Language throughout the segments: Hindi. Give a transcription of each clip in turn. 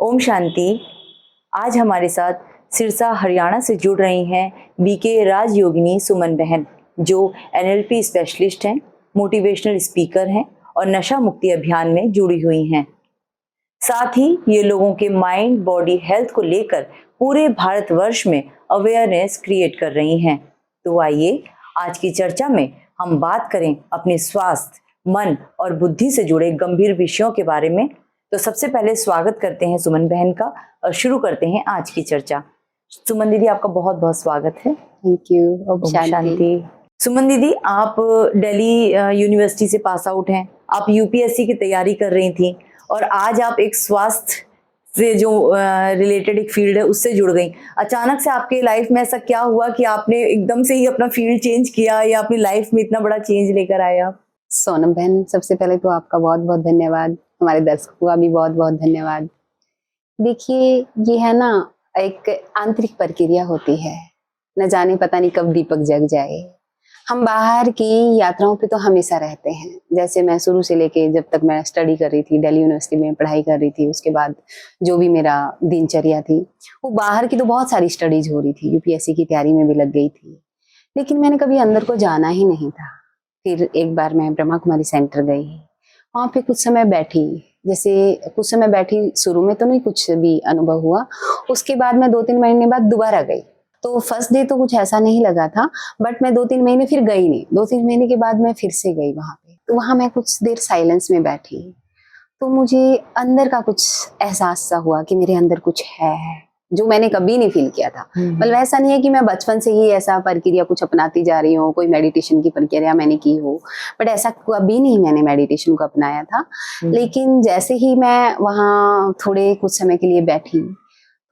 ओम शांति। आज हमारे साथ सिरसा हरियाणा से जुड़ रही हैं बीके राजयोगिनी सुमन बहन, जो एनएलपी स्पेशलिस्ट हैं, मोटिवेशनल स्पीकर हैं और नशा मुक्ति अभियान में जुड़ी हुई हैं। साथ ही ये लोगों के माइंड बॉडी हेल्थ को लेकर पूरे भारतवर्ष में अवेयरनेस क्रिएट कर रही हैं। तो आइए आज की चर्चा में हम बात करें अपने स्वास्थ्य, मन और बुद्धि से जुड़े गंभीर विषयों के बारे में। तो सबसे पहले स्वागत करते हैं सुमन बहन का और शुरू करते हैं आज की चर्चा। सुमन दीदी, आपका बहुत बहुत स्वागत है। Thank you. ओम शांति। सुमन दीदी, आप दिल्ली यूनिवर्सिटी से पास आउट हैं। आप यूपीएससी की तैयारी कर रही थी और आज आप एक स्वास्थ्य से जो रिलेटेड एक फील्ड है उससे जुड़ गई। अचानक से आपके लाइफ में ऐसा क्या हुआ कि आपने एकदम से ही अपना फील्ड चेंज किया या अपनी लाइफ में इतना बड़ा चेंज लेकर आए आप? सोनम बहन, सबसे पहले तो आपका बहुत बहुत धन्यवाद, हमारे दर्शकों का भी बहुत बहुत धन्यवाद। देखिए, ये है ना, एक आंतरिक प्रक्रिया होती है, न जाने पता नहीं कब दीपक जग जाए। हम बाहर की यात्राओं पे तो हमेशा रहते हैं। जैसे मैं शुरू से लेके जब तक मैं स्टडी कर रही थी, दिल्ली यूनिवर्सिटी में पढ़ाई कर रही थी, उसके बाद जो भी मेरा दिनचर्या थी वो बाहर की तो बहुत सारी स्टडीज हो रही थी, यूपीएससी की तैयारी में भी लग गई थी, लेकिन मैंने कभी अंदर को जाना ही नहीं था। फिर एक बार मैं ब्रह्मा कुमारी सेंटर गई, वहाँ पे कुछ समय बैठी। जैसे कुछ समय बैठी, शुरू में तो नहीं कुछ भी अनुभव हुआ, उसके बाद मैं 2-3 महीने बाद दोबारा गई। तो फर्स्ट डे तो कुछ ऐसा नहीं लगा था, बट मैं 2-3 महीने फिर गई नहीं। 2-3 महीने के बाद मैं फिर से गई वहाँ पे। तो वहाँ मैं कुछ देर साइलेंस में बैठी, तो मुझे अंदर का कुछ एहसास सा हुआ कि मेरे अंदर कुछ है जो मैंने कभी नहीं फील किया था। मतलब ऐसा नहीं है कि मैं बचपन से ही ऐसा प्रक्रिया कुछ अपनाती जा रही हूँ, कोई मेडिटेशन की प्रक्रिया मैंने की हो, बट ऐसा कभी नहीं मैंने मेडिटेशन को अपनाया था। लेकिन जैसे ही मैं वहाँ थोड़े कुछ समय के लिए बैठी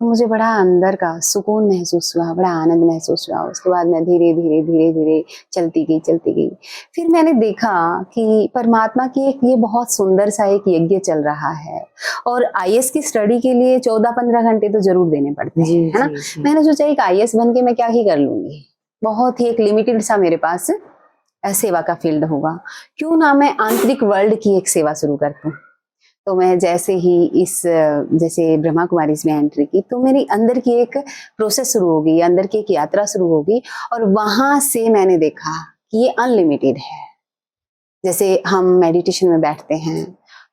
तो मुझे बड़ा अंदर का सुकून महसूस हुआ, बड़ा आनंद महसूस हुआ। उसके बाद मैं धीरे धीरे धीरे धीरे चलती गई। फिर मैंने देखा कि परमात्मा की एक ये बहुत सुंदर सा एक यज्ञ चल रहा है, और आईएएस की स्टडी के लिए 14-15 घंटे तो जरूर देने पड़ते हैं, है ना। मैंने सोचा एक आईएएस बन के मैं क्या ही कर लूंगी, बहुत ही एक लिमिटेड सा मेरे पास सेवा का फील्ड होगा, क्यों ना मैं आंतरिक वर्ल्ड की एक सेवा शुरू कर दूं। तो मैं जैसे ही जैसे ब्रह्मा कुमारी में एंट्री की, तो मेरी अंदर की एक प्रोसेस शुरू हो गई, अंदर की एक यात्रा शुरू हो गई, और वहां से मैंने देखा कि ये अनलिमिटेड है। जैसे हम मेडिटेशन में बैठते हैं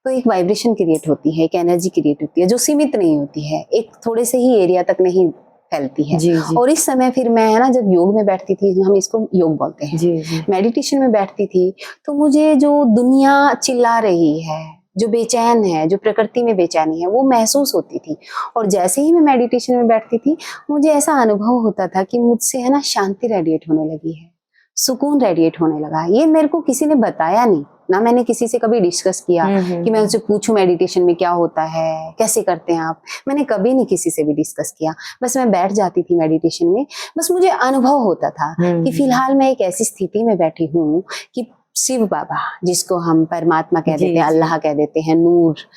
तो एक वाइब्रेशन क्रिएट होती है, एक एनर्जी क्रिएट होती है जो सीमित नहीं होती है, एक थोड़े से ही एरिया तक नहीं फैलती है। जी। और इस समय फिर मैं है ना, जब योग में बैठती थी, हम इसको योग बोलते हैं, जी। मेडिटेशन में बैठती थी तो मुझे जो दुनिया चिल्ला रही है, जो बेचैन है, जो प्रकृति में बेचैनी है, वो महसूस होती थी। और जैसे ही मैं मेडिटेशन में बैठती थी, मुझे ऐसा अनुभव होता था कि मुझसे है ना शांति रेडिएट होने लगी है, सुकून रेडिएट होने लगा। ये मेरे को किसी ने बताया नहीं, ना मैंने किसी से कभी डिस्कस किया कि मैं उनसे पूछूं मेडिटेशन में क्या होता है, कैसे करते हैं आप। मैंने कभी नहीं किसी से भी डिस्कस किया, बस मैं बैठ जाती थी मेडिटेशन में। बस मुझे अनुभव होता था कि फिलहाल मैं एक ऐसी स्थिति में बैठी हूँ कि शिव बाबा, जिसको हम परमात्मा कह देते हैं, अल्लाह कह देते हैं, नूर,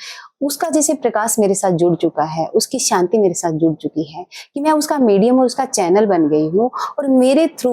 उसका जैसे प्रकाश मेरे साथ जुड़ चुका है, उसकी शांति मेरे साथ जुड़ चुकी है कि मैं उसका मीडियम और उसका चैनल बन गई हूँ, और मेरे थ्रू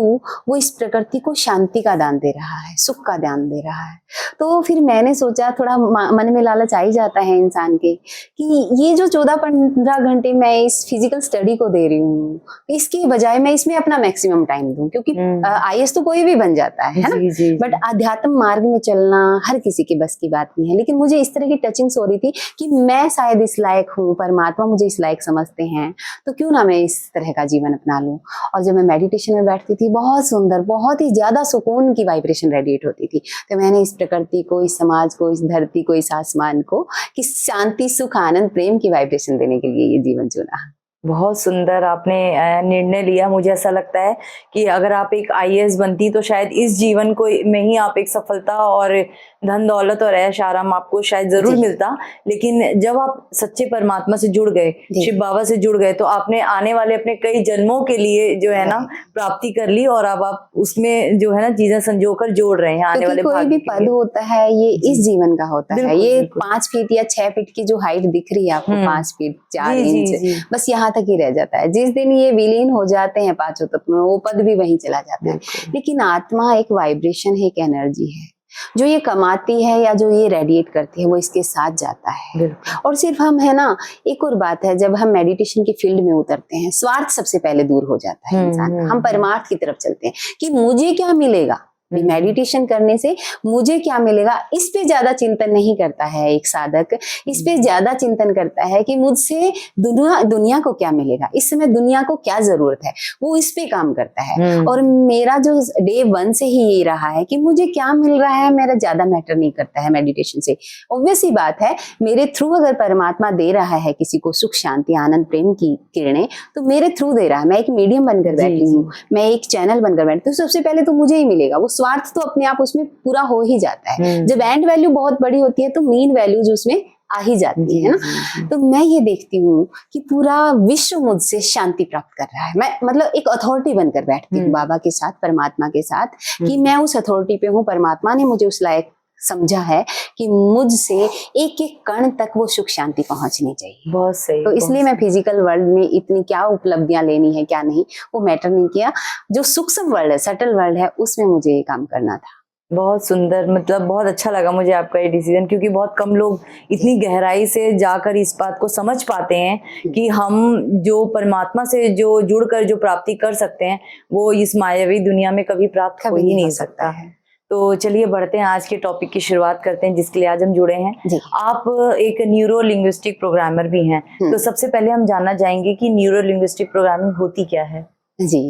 वो इस प्रकृति को शांति का दान दे रहा है, सुख का दान दे रहा है। तो फिर मैंने सोचा, थोड़ा मन में लालच आ ही जाता है इंसान के, कि ये जो 14-15 घंटे मैं इस फिजिकल स्टडी को दे रही हूँ, इसके बजाय मैं इसमें अपना मैक्सिमम टाइम दूं, क्योंकि आईएएस तो कोई भी बन जाता है ना, बट आध्यात्म मार्ग में चलना हर किसी के बस की बात नहीं है। लेकिन मुझे इस तरह की टचिंग्स हो रही थी कि मैं शायद इस लायक हूँ, परमात्मा मुझे इस लायक समझते हैं, तो क्यों ना मैं इस तरह का जीवन अपना लूं। और जब मैं मेडिटेशन में बैठती थी, बहुत सुंदर, बहुत ही ज्यादा सुकून की वाइब्रेशन रेडिएट होती थी। तो मैंने इस प्रकृति को, इस समाज को, इस धरती को, इस आसमान को कि शांति, सुख, आनंद, प्रेम की वाइब्रेशन देने के लिए ये जीवन चुना। बहुत सुंदर आपने निर्णय लिया। मुझे ऐसा लगता है कि अगर आप एक आईएएस बनती तो शायद इस जीवन को में ही आप एक सफलता और धन दौलत और ऐश आराम आपको शायद जरूर मिलता, लेकिन जब आप सच्चे परमात्मा से जुड़ गए, शिव बाबा से जुड़ गए, तो आपने आने वाले अपने कई जन्मों के लिए जो है ना प्राप्ति कर ली, और अब आप उसमें जो है ना चीजें संजोकर जोड़ रहे हैं आने वाले कोई भी पद होता है ये इस जीवन का होता है। ये 5 फीट या 6 फीट की जो हाइट दिख रही है आपको, 5 फीट 4 इंच, बस यहाँ तक ही रह जाता है। जिस दिन ये विलीन हो जाते हैं पांचों तत्व में, वो पद भी वहीं चला जाता है। लेकिन आत्मा एक वाइब्रेशन है, एक एनर्जी है। जो ये कमाती है या जो ये रेडिएट करती है वो इसके साथ जाता है। बिल्कुल। और सिर्फ हम है ना, एक और बात है, जब हम मेडिटेशन की फील्ड में उतरते हैं स्वार्थ सबसे पहले दूर हो जाता है इंसान का। हम परमार्थ की तरफ चलते हैं कि मुझे क्या मिलेगा, मेडिटेशन करने से मुझे क्या मिलेगा, इस पे ज्यादा चिंतन नहीं करता है एक साधक। इस पे ज्यादा चिंतन करता है कि मुझसे दुनिया को क्या मिलेगा, इस समय दुनिया को क्या जरूरत है, वो इस पे काम करता है। और मेरा जो डे 1 से ही ये रहा है कि मुझे क्या मिल रहा है मेरा ज्यादा मैटर नहीं करता है मेडिटेशन से। ऑब्वियस सी बात है, मेरे थ्रू अगर परमात्मा दे रहा है किसी को सुख शांति आनंद प्रेम की किरणें, तो मेरे थ्रू दे रहा है। मैं एक मीडियम बनकर बैठी हूँ, मैं एक चैनल बनकर बैठी हूँ, तो सबसे पहले तो मुझे ही मिलेगा। वो स्वार्थ तो अपने आप उसमें पूरा हो ही जाता है। जब एंड वैल्यू बहुत बड़ी होती है तो मीन वैल्यूज उसमें आ ही जाती है ना। तो मैं ये देखती हूँ कि पूरा विश्व मुझसे शांति प्राप्त कर रहा है। मैं मतलब एक अथॉरिटी बनकर बैठती हूँ बाबा के साथ, परमात्मा के साथ, कि मैं उस अथॉरिटी पे हूँ। परमात्मा ने मुझे उस लायक समझा है कि मुझसे एक एक कण तक वो सुख शांति पहुंचनी चाहिए। बहुत सही। तो इसलिए मैं फिजिकल वर्ल्ड में इतनी क्या उपलब्धियां लेनी है क्या नहीं, वो मैटर नहीं किया। जो सूक्ष्म वर्ल्ड है, सटल वर्ल्ड है, उसमें मुझे ये काम करना था। बहुत सुंदर, मतलब बहुत अच्छा लगा मुझे आपका ये डिसीजन, क्योंकि बहुत कम लोग इतनी गहराई से जाकर इस बात को समझ पाते हैं कि हम जो परमात्मा से जो जुड़कर जो प्राप्ति कर सकते हैं वो इस मायावी दुनिया में कभी प्राप्त हो ही नहीं सकता है। तो चलिए बढ़ते हैं, आज के टॉपिक की शुरुआत करते हैं जिसके लिए आज हम जुड़े हैं। आप एक न्यूरो लिंग्विस्टिक प्रोग्रामर भी हैं, तो सबसे पहले हम जानना चाहेंगे कि न्यूरो लिंग्विस्टिक प्रोग्रामिंग होती क्या है? जी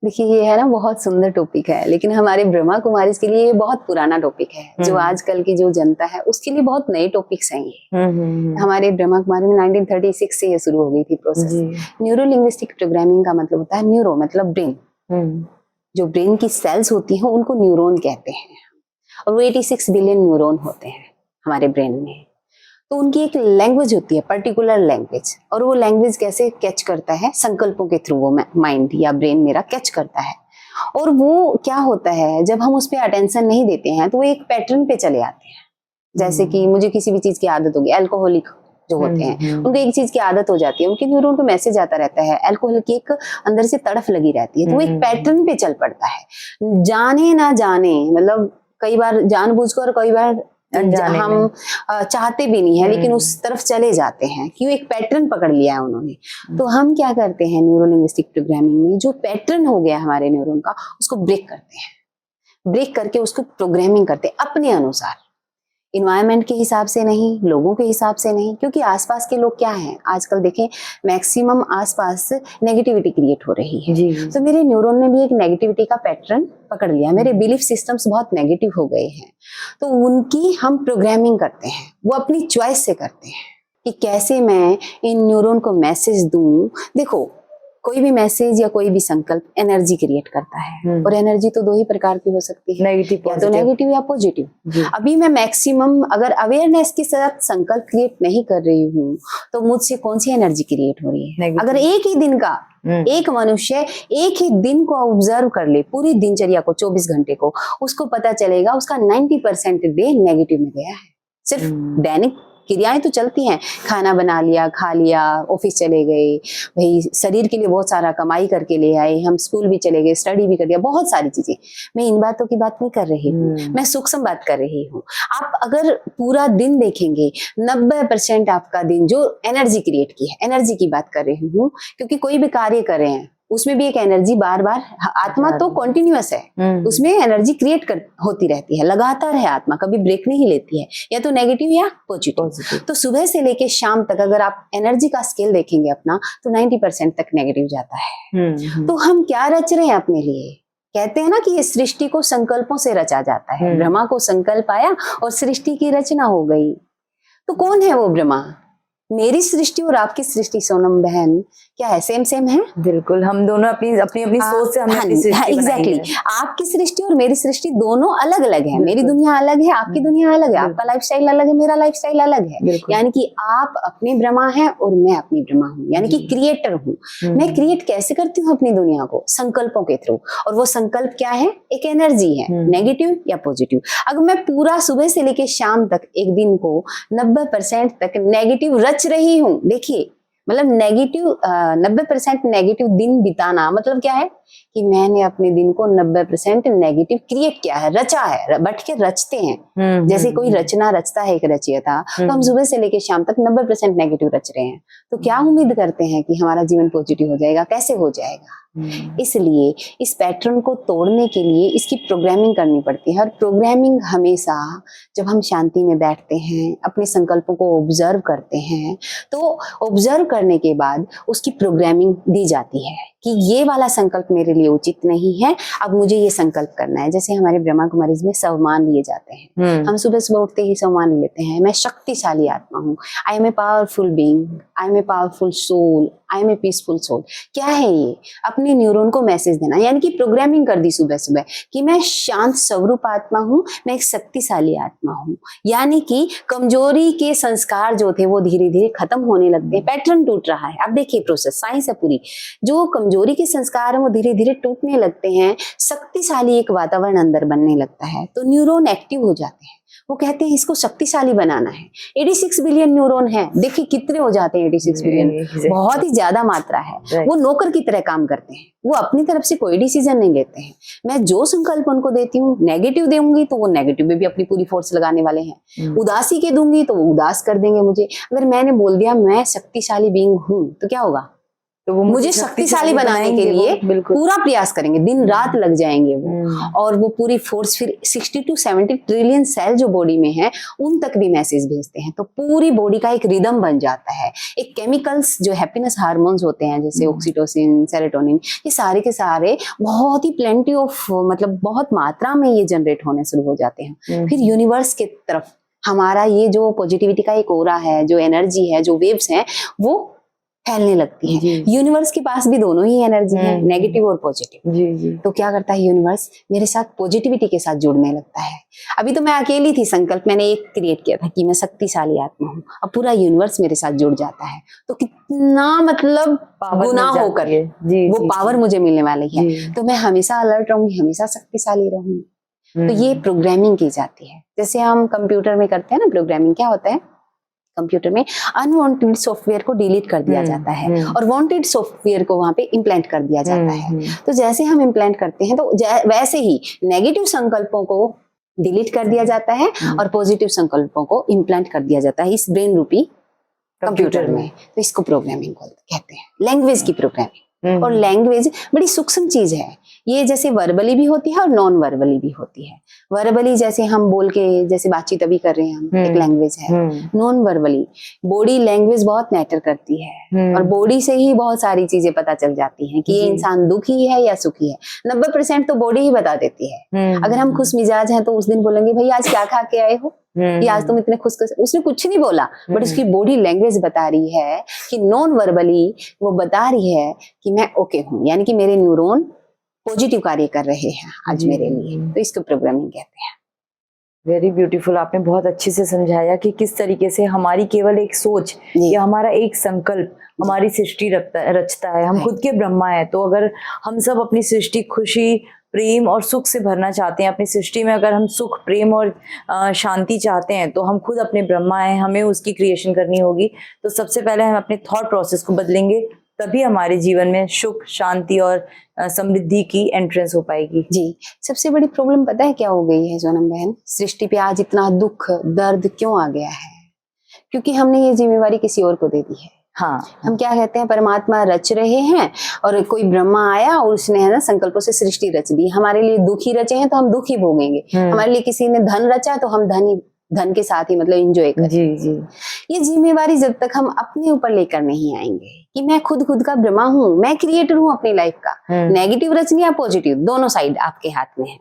देखिए, ये है ना बहुत सुंदर टॉपिक है, लेकिन हमारे ब्रह्मा कुमारी के लिए ये बहुत पुराना टॉपिक है। जो आजकल की जो जनता है उसके लिए बहुत नए टॉपिक्स हैं ये। हमारे ब्रह्मा कुमारी में 1936 से ये शुरू हो गई थी प्रोसेस। न्यूरो लिंग्विस्टिक प्रोग्रामिंग का मतलब होता है न्यूरो मतलब ब्रेन। जो ब्रेन की सेल्स होती हैं उनको न्यूरॉन कहते हैं, और वो 86 बिलियन न्यूरॉन होते हैं हमारे ब्रेन में। तो उनकी एक लैंग्वेज होती है, पर्टिकुलर लैंग्वेज, और वो लैंग्वेज कैसे कैच करता है, संकल्पों के थ्रू वो माइंड या ब्रेन मेरा कैच करता है। और वो क्या होता है, जब हम उस पर अटेंशन नहीं देते हैं तो वो एक पैटर्न पे चले आते हैं। जैसे कि मुझे किसी भी चीज की आदत होगी, अल्कोहलिक जो होते हैं उनको एक चीज की आदत हो जाती है, उनके न्यूरॉन को मैसेज आता रहता है, अल्कोहल की एक अंदर से तड़फ लगी रहती है, तो वो एक पैटर्न पे चल पड़ता है, जाने ना जाने, मतलब कई बार जानबूझकर, कई बार हम चाहते भी नहीं है लेकिन उस तरफ चले जाते हैं, क्यों, एक पैटर्न पकड़ लिया है उन्होंने। तो हम क्या करते हैं न्यूरो लिंग्विस्टिक प्रोग्रामिंग में, जो पैटर्न हो गया हमारे न्यूरॉन का उसको ब्रेक करते हैं। ब्रेक करके उसको प्रोग्रामिंग करते हैं अपने अनुसार, इन्वायरमेंट के हिसाब से नहीं, लोगों के हिसाब से नहीं, क्योंकि आसपास के लोग क्या हैं आजकल देखें, मैक्सिमम आसपास नेगेटिविटी क्रिएट हो रही है। तो मेरे न्यूरॉन ने भी एक नेगेटिविटी का पैटर्न पकड़ लिया, मेरे बिलीफ सिस्टम्स बहुत नेगेटिव हो गए हैं, तो उनकी हम प्रोग्रामिंग करते हैं, वो अपनी चॉइस से करते हैं कि कैसे मैं इन न्यूरॉन को मैसेज दूं। देखो, कोई भी मैसेज या कोई भी संकल्प एनर्जी क्रिएट करता है, और एनर्जी तो 2 ही प्रकार की हो सकती है, नेगेटिव, या तो नेगेटिव या पॉजिटिव। अभी मैं मैक्सिमम अगर अवेयरनेस के साथ संकल्प क्रिएट नहीं कर रही हूँ तो मुझसे कौन सी एनर्जी क्रिएट हो रही है। अगर एक ही दिन का एक मनुष्य एक ही दिन को ऑब्जर्व कर ले, पूरी दिनचर्या को 24 घंटे को, उसको पता चलेगा उसका 90% डे नेगेटिव में गया है। सिर्फ दैनिक क्रियाएं तो चलती हैं, खाना बना लिया, खा लिया, ऑफिस चले गए, भाई शरीर के लिए बहुत सारा कमाई करके ले आए, हम स्कूल भी चले गए, स्टडी भी कर लिया, बहुत सारी चीजें। मैं इन बातों की बात नहीं कर रही हूँ, मैं सूक्ष्म बात कर रही हूँ। आप अगर पूरा दिन देखेंगे, 90% आपका दिन जो एनर्जी क्रिएट की है, एनर्जी की बात कर रही हूँ, क्योंकि कोई भी कार्य कर रहे हैं उसमें भी एक एनर्जी बार बार, आत्मा तो कॉन्टिन्यूअस है, उसमें एनर्जी क्रिएट होती रहती है, लगातार है, आत्मा कभी ब्रेक नहीं लेती है, या तो नेगेटिव या पॉजिटिव। तो सुबह से लेके शाम तक अगर आप एनर्जी का स्केल देखेंगे अपना, तो 90% तक नेगेटिव जाता है। तो हम क्या रच रहे हैं अपने लिए? कहते हैं ना कि ये सृष्टि को संकल्पों से रचा जाता है। ब्रह्मा को संकल्प आया और सृष्टि की रचना हो गई। तो कौन है वो ब्रह्मा? मेरी सृष्टि और आपकी सृष्टि सोनम बहन क्या है, सेम सेम है? बिल्कुल, हम दोनों अपनी अपनी सोच से हमने अपनी सृष्टि एग्जैक्टली। आपकी सृष्टि और मेरी सृष्टि दोनों अलग अलग है। मेरी दुनिया अलग है, आपकी दुनिया अलग है, आपका लाइफस्टाइल अलग है, मेरा लाइफस्टाइल अलग है। यानी कि आप अपने ब्रह्मा हैं और मैं अपनी ब्रह्मा हूँ, यानी कि क्रिएटर हूँ। मैं क्रिएट कैसे करती हूँ अपनी दुनिया को? संकल्पों के थ्रू। और वो संकल्प क्या है? एक एनर्जी है, नेगेटिव या पॉजिटिव। अगर मैं पूरा सुबह से लेके शाम तक एक दिन को 90% तक नेगेटिव रच रही हूँ, देखिए मतलब नेगेटिव 90% नेगेटिव दिन बिताना मतलब क्या है? कि मैंने अपने दिन को 90% नेगेटिव क्रिएट किया है, रचा है, बैठ के रचते हैं। जैसे कोई रचना रचता है एक रचयिता, तो हम सुबह से लेकर शाम तक 90% नेगेटिव रच रहे हैं। तो क्या उम्मीद करते हैं कि हमारा जीवन पॉजिटिव हो जाएगा? कैसे हो जाएगा? इसलिए इस पैटर्न को तोड़ने के लिए इसकी प्रोग्रामिंग करनी पड़ती है। और प्रोग्रामिंग हमेशा जब हम शांति में बैठते हैं, अपने संकल्पों को ऑब्जर्व करते हैं, तो ऑब्जर्व करने के बाद उसकी प्रोग्रामिंग दी जाती है कि ये वाला संकल्प मेरे लिए उचित नहीं है, अब मुझे ये संकल्प करना है। जैसे हमारे ब्रह्मा कुमारीज में स्वमान लिए जाते हैं, हम सुबह सुबह उठते ही स्वमान लेते हैं, मैं शक्तिशाली आत्मा हूँ, I am a powerful being, I am a powerful soul, I am a peaceful soul. क्या है ये? अपने न्यूरॉन को मैसेज देना, यानी कि प्रोग्रामिंग कर दी सुबह सुबह कि मैं शांत स्वरूप आत्मा हूँ, मैं एक शक्तिशाली आत्मा हूँ। यानी कि कमजोरी के संस्कार जो थे वो धीरे धीरे खत्म होने लगते हैं, पैटर्न टूट रहा है। अब देखिए प्रोसेस, साइंस है पूरी। जो कमजोरी के संस्कार है वो धीरे धीरे टूटने लगते हैं, शक्तिशाली एक वातावरण अंदर बनने लगता है, तो न्यूरॉन एक्टिव हो जाते हैं। वो कहते हैं इसको शक्तिशाली बनाना है। 86 बिलियन न्यूरॉन है, देखिए कितने हो जाते हैं 86 बिलियन, बहुत ही ज्यादा मात्रा है। वो नौकर की तरह काम करते हैं, वो अपनी तरफ से कोई डिसीजन नहीं लेते हैं। मैं जो संकल्प उनको देती हूँ, नेगेटिव दूंगी तो वो नेगेटिव में भी अपनी पूरी फोर्स लगाने वाले हैं, उदासी के दूंगी तो वो उदास कर देंगे मुझे। अगर मैंने बोल दिया मैं शक्तिशाली बीइंग हूँ तो क्या होगा? तो वो मुझे शक्तिशाली बनाने के लिए पूरा प्रयास करेंगे, दिन रात लग जाएंगे वो, और वो पूरी फोर्स फिर 60 to 70 ट्रिलियन सेल जो बॉडी में है उन तक भी मैसेज भेजते हैं। तो पूरी बॉडी का एक रिदम बन जाता है। एक केमिकल्स जो हैप्पीनेस हार्मोन्स होते हैं जैसे ऑक्सीटोसिन, सेरोटोनिन, ये सारे के सारे बहुत ही प्लेंटी ऑफ, मतलब बहुत मात्रा में ये जनरेट होने शुरू हो जाते हैं। फिर यूनिवर्स के तरफ हमारा ये जो पॉजिटिविटी का एक ओरा है, जो एनर्जी है, जो वेव्स हैं, वो फैलने लगती है। यूनिवर्स के पास भी दोनों ही एनर्जी है, नेगेटिव और पॉजिटिव। तो क्या करता है यूनिवर्स? मेरे साथ पॉजिटिविटी के साथ जुड़ने लगता है। अभी तो मैं अकेली थी, संकल्प मैंने एक क्रिएट किया था कि मैं शक्तिशाली आत्मा हूँ, अब पूरा यूनिवर्स मेरे साथ जुड़ जाता है। तो कितना मतलब गुना होकर वो पावर मुझे मिलने वाली है। तो मैं हमेशा अलर्ट रहूंगी, हमेशा शक्तिशाली रहूंगी। तो ये प्रोग्रामिंग की जाती है। जैसे हम कंप्यूटर में करते हैं ना प्रोग्रामिंग, क्या होता है? कंप्यूटर में अनवांटेड सॉफ्टवेयर को डिलीट कर दिया जाता है और वांटेड सॉफ्टवेयर को वहां पे इम्प्लांट कर दिया जाता है। तो जैसे हम इम्प्लांट करते हैं तो वैसे ही नेगेटिव संकल्पों को डिलीट कर दिया जाता है और पॉजिटिव संकल्पों को इम्प्लांट कर दिया जाता है इस ब्रेन रूपी कंप्यूटर में। तो इसको प्रोग्रामिंग कहते हैं, लैंग्वेज की प्रोग्रामिंग। और लैंग्वेज बड़ी सूक्ष्म चीज है। ये जैसे वर्बली भी होती है और नॉन वर्बली भी होती है। वर्बली जैसे हम बोल के जैसे बातचीत अभी कर रहे हैं हम, एक लैंग्वेज है। नॉन वर्बली बॉडी लैंग्वेज बहुत मैटर करती है और बॉडी से ही बहुत सारी चीजें पता चल जाती हैं कि ये इंसान दुखी है या सुखी है। 90% तो बॉडी ही बता देती है। अगर हम खुश मिजाज हैं तो उस दिन बोलेंगे भाई आज क्या खा के आए हो, कि आज तुम इतने खुश, उसने कुछ नहीं बोला बट उसकी बॉडी लैंग्वेज बता रही है कि नॉन वर्बली वो बता रही है कि मैं ओके हूँ, यानी कि मेरे न्यूरॉन पॉजिटिव कार्य कर रहे हैं आज मेरे लिए। तो इसको प्रोग्रामिंग कहते हैं। Very beautiful. आपने बहुत अच्छे से समझाया कि किस तरीके से हमारी केवल एक सोच या हमारा एक संकल्प हमारी सृष्टि रचता है। हम खुद के ब्रह्मा है। तो अगर हम सब अपनी सृष्टि खुशी, प्रेम और सुख से भरना चाहते हैं, अपनी सृष्टि में अगर हम सुख, प्रेम और शांति चाहते हैं तो हम खुद अपने ब्रह्मा हैं, हमें उसकी क्रिएशन करनी होगी। तो सबसे पहले हम अपने थॉट प्रोसेस को बदलेंगे, तभी हमारे जीवन में सुख, शांति और समृद्धि की एंट्रेंस हो पाएगी। जी, सबसे बड़ी प्रॉब्लम पता है क्या हो गई है सोनम बहन? सृष्टि पे आज इतना दुख, दर्द क्यों आ गया है? क्योंकि हमने ये जिम्मेवारी किसी और को दे दी है। हाँ, हम क्या कहते हैं, परमात्मा रच रहे हैं और कोई ब्रह्मा आया और उसने है ना संकल्पों से सृष्टि रच दी। हमारे लिए दुखी रचे हैं तो हम दुखी भोगेंगे। हमारे लिए किसी ने धन रचा तो हम धन के साथ ही मतलब एंजॉय करें। जी जी। ये जिम्मेवारी जब तक हम अपने ऊपर लेकर नहीं आएंगे कि मैं खुद का ब्रह्मा हूँ, मैं क्रिएटर हूँ अपनी लाइफ का, नेगेटिव रचनी या पॉजिटिव दोनों साइड आपके हाथ में है।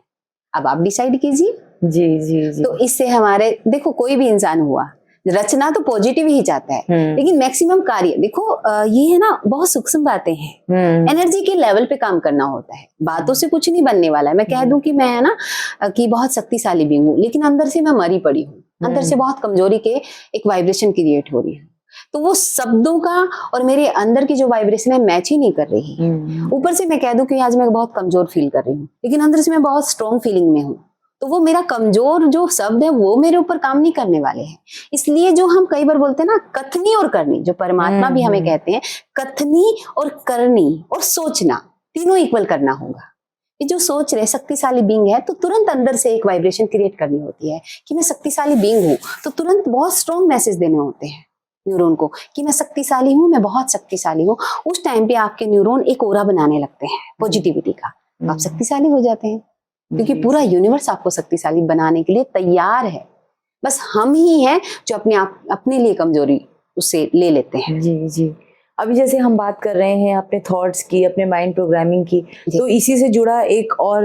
अब आप डिसाइड कीजिए। जी जी जी। तो इससे हमारे देखो कोई भी इंसान हुआ, रचना तो पॉजिटिव ही चाहता है, लेकिन मैक्सिमम कार्य देखो ये है ना बहुत सूक्ष्म बातें हैं। एनर्जी के लेवल पे काम करना होता है। बातों से कुछ नहीं बनने वाला है। मैं कह दूं कि मैं है ना कि बहुत शक्तिशाली भी हूँ, लेकिन अंदर से मैं मरी पड़ी हूँ। अंदर से बहुत कमजोरी के एक वाइब्रेशन क्रिएट हो रही है। तो वो शब्दों का और मेरे अंदर की जो वाइब्रेशन है मैच ही नहीं कर रही है। ऊपर से मैं कह दूं कि आज मैं बहुत कमजोर फील कर रही हूँ, लेकिन अंदर से मैं बहुत स्ट्रॉन्ग फीलिंग में हूँ। तो वो मेरा कमजोर जो शब्द है वो मेरे ऊपर काम नहीं करने वाले हैं। इसलिए जो हम कई बार बोलते हैं ना कथनी और करनी, जो परमात्मा भी हमें कहते हैं, कथनी और करनी और सोचना, तीनों इक्वल करना होगा। ये जो सोच रहे शक्तिशाली बीइंग है, तो तुरंत अंदर से एक वाइब्रेशन क्रिएट करनी होती है कि मैं शक्तिशाली बीइंग हूँ, तो तुरंत बहुत स्ट्रॉन्ग मैसेज देने होते हैं न्यूरॉन को कि मैं शक्तिशाली हूँ, मैं बहुत शक्तिशाली हूँ। उस टाइम पे आपके न्यूरॉन एक ऑरा बनाने लगते हैं पॉजिटिविटी का, तो आप शक्तिशाली हो जाते हैं, क्योंकि पूरा यूनिवर्स आपको शक्तिशाली बनाने के लिए तैयार है। बस हम ही हैं जो अपने लिए कमजोरी उससे ले लेते हैं। जी जी। अभी जैसे हम बात कर रहे हैं अपने थॉट्स की, अपने माइंड प्रोग्रामिंग की, तो इसी से जुड़ा एक और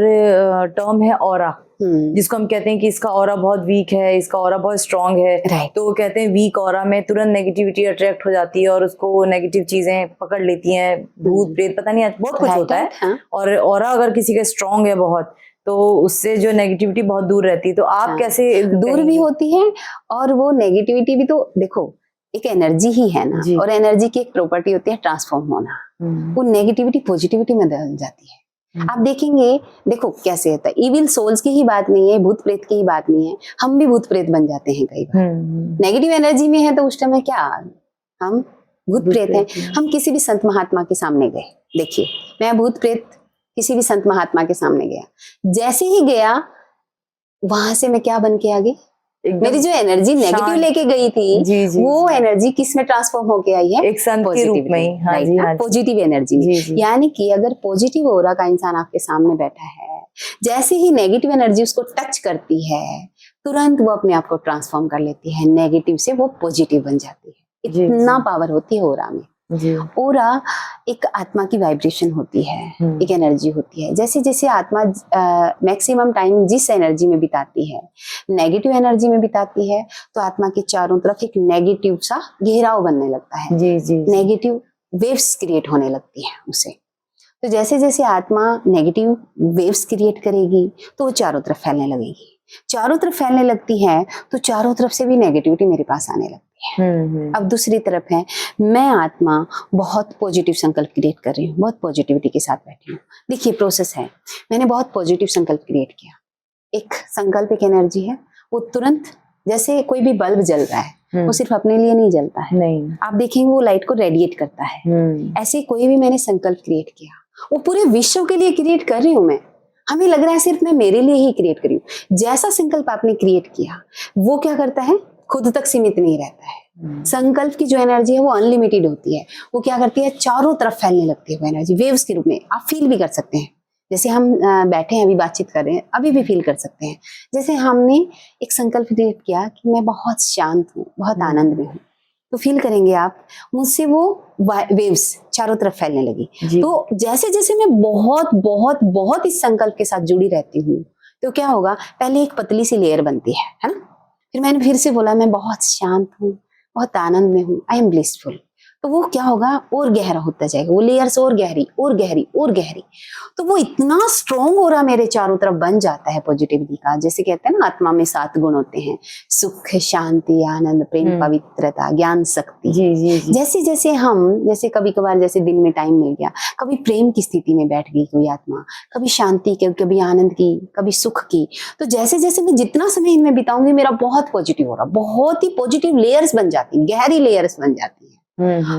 टर्म है ऑरा, जिसको हम कहते हैं कि इसका ऑरा बहुत वीक है, इसका ऑरा बहुत स्ट्रांग है। तो वो कहते हैं वीक ऑरा में तुरंत नेगेटिविटी अट्रैक्ट हो जाती है और उसको नेगेटिव चीजें पकड़ लेती हैं, भूत प्रेत पता नहीं बहुत कुछ होता है। हाँ। और ऑरा अगर किसी का स्ट्रांग है बहुत, तो उससे जो नेगेटिविटी बहुत दूर रहती है। तो आप कैसे दूर भी होती है, और वो नेगेटिविटी भी तो देखो एक एनर्जी ही है ना, और एनर्जी की एक प्रॉपर्टी होती है ट्रांसफॉर्म होना। वो नेगेटिविटी पॉजिटिविटी में बदल जाती है। आप देखेंगे, देखो कैसे होता है, इविल सोल्स की ही बात नहीं है, भूत प्रेत की ही बात नहीं है, हम भी भूत प्रेत बन जाते हैं कई बार। नेगेटिव एनर्जी में है तो उस टाइम में क्या हम भूत प्रेत हैं। हम किसी भी संत महात्मा के सामने गए, देखिए मैं भूत प्रेत किसी भी संत महात्मा के सामने गया, जैसे ही गया वहां से मैं क्या बन के आ गई, मेरी जो एनर्जी नेगेटिव लेके गई थी, जी, वो एनर्जी किस में ट्रांसफॉर्म होके आई है, एक संत के रूप में। हाँ जी, हाँ पॉजिटिव एनर्जी में। यानी कि अगर पॉजिटिव ऑरा का इंसान आपके सामने बैठा है, जैसे ही नेगेटिव एनर्जी उसको टच करती है, तुरंत वो अपने आप को ट्रांसफॉर्म कर लेती है, नेगेटिव से वो पॉजिटिव बन जाती है। इतना पावर होती है ऑरा में। ऑरा एक आत्मा की वाइब्रेशन होती है, एक एनर्जी होती है। जैसे जैसे आत्मा मैक्सिमम टाइम जिस एनर्जी में बिताती है, नेगेटिव एनर्जी में बिताती है, तो आत्मा के चारों तरफ एक नेगेटिव सा घेराव बनने लगता है। नेगेटिव वेव्स क्रिएट होने लगती है उसे। तो जैसे जैसे आत्मा नेगेटिव वेव्स क्रिएट करेगी तो वो चारों तरफ फैलने लगेगी। चारों तरफ फैलने लगती है तो चारों तरफ से भी नेगेटिविटी मेरे पास आने लगती है। अब दूसरी तरफ है, मैं आत्मा बहुत पॉजिटिव संकल्प क्रिएट कर रही हूँ, बहुत पॉजिटिविटी के साथ बैठी हूँ। देखिए प्रोसेस है, मैंने बहुत पॉजिटिव संकल्प क्रिएट किया। एक संकल्प एक एनर्जी है, वो तुरंत जैसे कोई भी बल्ब जल रहा है, वो सिर्फ अपने लिए नहीं जलता है, नहीं, आप देखेंगे वो लाइट को रेडिएट करता है। ऐसे कोई भी मैंने संकल्प क्रिएट किया, वो पूरे विश्व के लिए क्रिएट कर रही हूँ मैं। हमें लग रहा है सिर्फ मैं मेरे लिए ही क्रिएट कर रही हूँ। जैसा संकल्प आपने क्रिएट किया, वो क्या करता है, खुद तक सीमित नहीं रहता है। संकल्प की जो एनर्जी है वो अनलिमिटेड होती है। वो क्या करती है, चारों तरफ फैलने लगती है वो एनर्जी, वेव्स के रूप में। आप फील भी कर सकते हैं, जैसे हम बैठे हैं अभी बातचीत कर रहे हैं, अभी भी फील कर सकते हैं। जैसे हमने एक संकल्प क्रिएट किया कि मैं बहुत शांत हूँ, बहुत आनंद में हूँ, तो फील करेंगे आप, मुझसे वो वेव्स चारों तरफ फैलने लगी। तो जैसे जैसे मैं बहुत बहुत बहुत इस संकल्प के साथ जुड़ी रहती हूँ, तो क्या होगा, पहले एक पतली सी लेयर बनती है ना, फिर मैंने फिर से बोला मैं बहुत शांत हूँ, बहुत आनंद में हूँ, आई एम ब्लिसफुल। तो वो क्या होगा, और गहरा होता जाएगा, वो लेयर्स और गहरी और गहरी और गहरी। तो वो इतना स्ट्रॉन्ग हो रहा मेरे चारों तरफ बन जाता है पॉजिटिविटी का। जैसे कहते हैं ना, आत्मा में 7 गुण होते हैं, सुख, शांति, आनंद, प्रेम, पवित्रता, ज्ञान, शक्ति। जैसे जैसे हम, जैसे कभी कभार जैसे दिन में टाइम मिल गया, कभी प्रेम की स्थिति में बैठ गई कोई आत्मा, कभी शांति की, कभी आनंद की, कभी सुख की। तो जैसे जैसे मैं जितना समय इनमें बिताऊंगी, मेरा बहुत पॉजिटिव हो रहा, बहुत ही पॉजिटिव लेयर्स बन जाती, गहरी लेयर्स बन जाती है।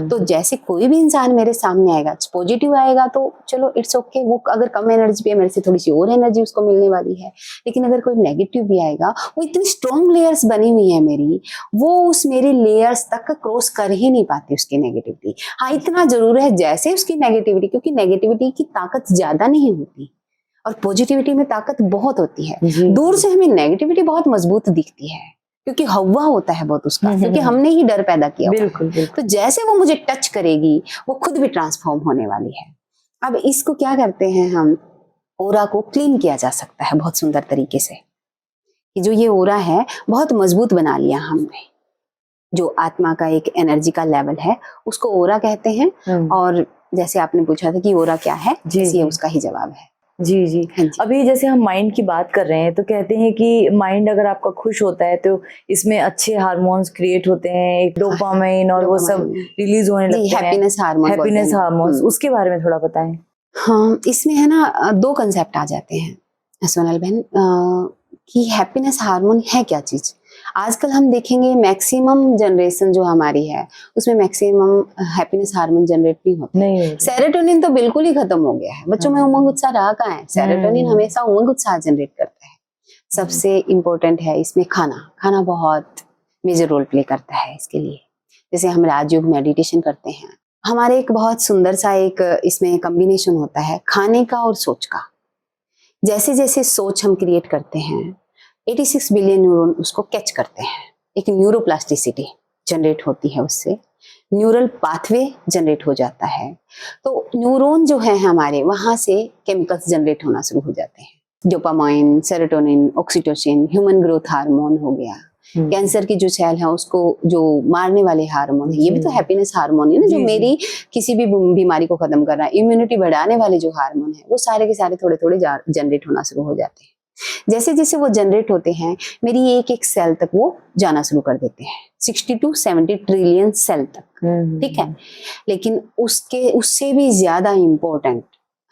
तो जैसे कोई भी इंसान मेरे सामने आएगा, पॉजिटिव आएगा तो चलो इट्स ओके, वो अगर कम एनर्जी पे है, मेरे से थोड़ी सी और एनर्जी उसको मिलने वाली है। लेकिन अगर कोई नेगेटिव भी आएगा, वो इतनी स्ट्रॉन्ग लेयर्स बनी हुई है मेरी, वो उस मेरी लेयर्स तक क्रॉस कर ही नहीं पाती उसकी नेगेटिविटी। हाँ, इतना जरूर है, जैसे उसकी नेगेटिविटी, क्योंकि नेगेटिविटी की ताकत ज्यादा नहीं होती और पॉजिटिविटी में ताकत बहुत होती है। दूर से हमें नेगेटिविटी बहुत मजबूत दिखती है, क्योंकि हवा होता है बहुत उसका, क्योंकि हमने ही डर पैदा किया। बिल्कुल। तो जैसे वो मुझे टच करेगी, वो खुद भी ट्रांसफॉर्म होने वाली है। अब इसको क्या करते हैं हम, ऑरा को क्लीन किया जा सकता है बहुत सुंदर तरीके से, कि जो ये ऑरा है बहुत मजबूत बना लिया हमने। जो आत्मा का एक एनर्जी का लेवल है, उसको ऑरा कहते हैं। और जैसे आपने पूछा था कि ऑरा क्या है, ये उसका ही जवाब है। जी। अभी जैसे हम माइंड की बात कर रहे हैं, तो कहते हैं कि माइंड अगर आपका खुश होता है तो इसमें अच्छे हार्मोन्स क्रिएट होते हैं, एक डोपामाइन और वो सब रिलीज होने लगते हैं, हैप्पीनेस हार्मोन्स। उसके बारे में थोड़ा बताएं। हाँ, इसमें है ना 2 कंसेप्ट आ जाते हैं सोनल बहन, कि हैप्पीनेस हार्मोन है क्या चीज। आजकल हम देखेंगे मैक्सिमम जनरेशन जो हमारी है उसमें मैक्सिमम हैप्पीनेस हार्मोन जनरेट नहीं होता। नहीं, सेरोटोनिन तो बिल्कुल ही खत्म हो गया है। बच्चों में उमंग उत्साह रहा कहाँ है? सेरोटोनिन हमेशा उमंग उत्साह जनरेट करता है। सबसे इम्पोर्टेंट है इसमें खाना बहुत मेजर रोल प्ले करता है इसके लिए। जैसे हम राजयोग मेडिटेशन करते हैं, हमारे एक बहुत सुंदर सा एक इसमें कॉम्बिनेशन होता है खाने का और सोच का। जैसे जैसे सोच हम क्रिएट करते हैं 86 बिलियन न्यूरॉन उसको कैच करते हैं, एक न्यूरोप्लास्टिसिटी जनरेट होती है, उससे न्यूरल पाथवे जनरेट हो जाता है। तो न्यूरॉन जो है हमारे वहां से केमिकल्स जनरेट होना शुरू हो जाते हैं, dopamine, serotonin, oxytocin, human growth hormone हो गया, कैंसर की जो सेल है उसको जो मारने वाले हार्मोन है, ये भी तो हैप्पीनेस हार्मोन है ना, जो मेरी किसी भी बीमारी को खत्म कर रहा है। इम्यूनिटी बढ़ाने वाले जो हार्मोन है वो सारे के सारे थोड़े थोड़े जनरेट होना शुरू हो जाते हैं। जैसे जैसे वो जनरेट होते हैं मेरी एक एक सेल तक वो जाना शुरू कर देते हैं, 60 to 70 ट्रिलियन सेल तक, ठीक है। लेकिन उससे भी ज्यादा इम्पोर्टेंट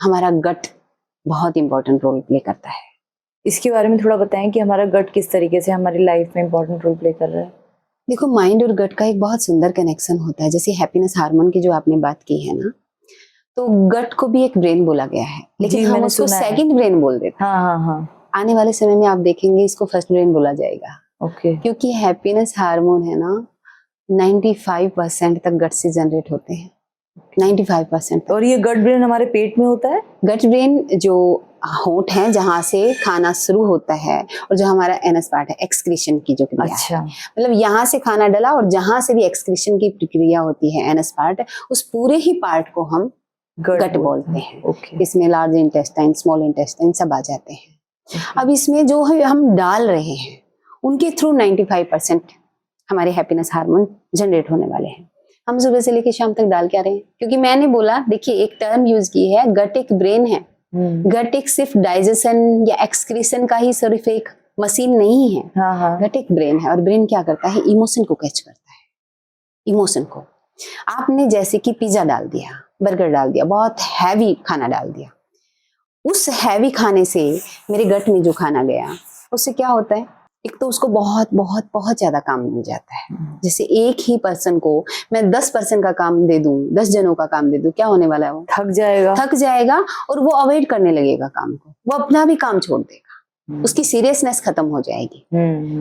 हमारा गट बहुत इंपॉर्टेंट रोल प्ले करता है। इसके बारे में थोड़ा बताएं कि हमारा गट किस तरीके से हमारी लाइफ में इंपॉर्टेंट रोल प्ले कर रहा है। देखो, माइंड और गट का एक बहुत सुंदर कनेक्शन होता है। जैसे हैप्पीनेस हार्मोन की जो आपने बात की है ना, तो गट को भी एक ब्रेन बोला गया है, लेकिन हम उसको सेकंड ब्रेन बोल देते हैं। हाँ। आने वाले समय में आप देखेंगे इसको फर्स्ट ब्रेन बोला जाएगा। ओके। क्योंकि हैप्पीनेस हार्मोन है ना 95% तक गट से जनरेट होते हैं, 95%। और ये गट ब्रेन हमारे पेट में होता है? गट ब्रेन जो होंठ है जहाँ से खाना शुरू होता है, और जो हमारा एनस पार्ट है एक्सक्रीशन की जो क्रिया है, मतलब यहाँ से खाना डला और जहाँ से भी एक्सक्रीशन की प्रक्रिया होती है एनस पार्ट, उस पूरे ही पार्ट को हम गट बोलते हैं। इसमें लार्ज इंटेस्टाइन, स्मॉल इंटेस्टाइन सब आ जाते हैं। अब इसमें जो हम डाल रहे हैं उनके थ्रू 95% हमारे हैप्पीनेस हार्मोन जनरेट होने वाले हैं। हम सुबह से लेकर शाम तक डाल क्या रहे हैं? क्योंकि मैंने बोला, देखिए एक टर्म यूज की है, गट एक ब्रेन है। गट एक सिर्फ डाइजेशन या एक्सक्रीशन का ही सिर्फ एक मशीन नहीं है। गट एक ब्रेन है, और ब्रेन क्या करता है? इमोशन को कैच करता है। इमोशन को आपने जैसे कि पिज्जा डाल दिया, बर्गर डाल दिया, बहुत हैवी खाना डाल दिया, उस हैवी खाने से मेरे गट में जो खाना गया उससे क्या होता है? एक तो उसको बहुत बहुत बहुत ज्यादा काम मिल जाता है। जैसे एक ही पर्सन को मैं 10% का काम दे दूं, 10 जनों का काम दे दूं, क्या होने वाला है? वो थक जाएगा और वो अवॉइड करने लगेगा काम को, वो अपना भी काम छोड़ देगा, उसकी सीरियसनेस खत्म हो जाएगी।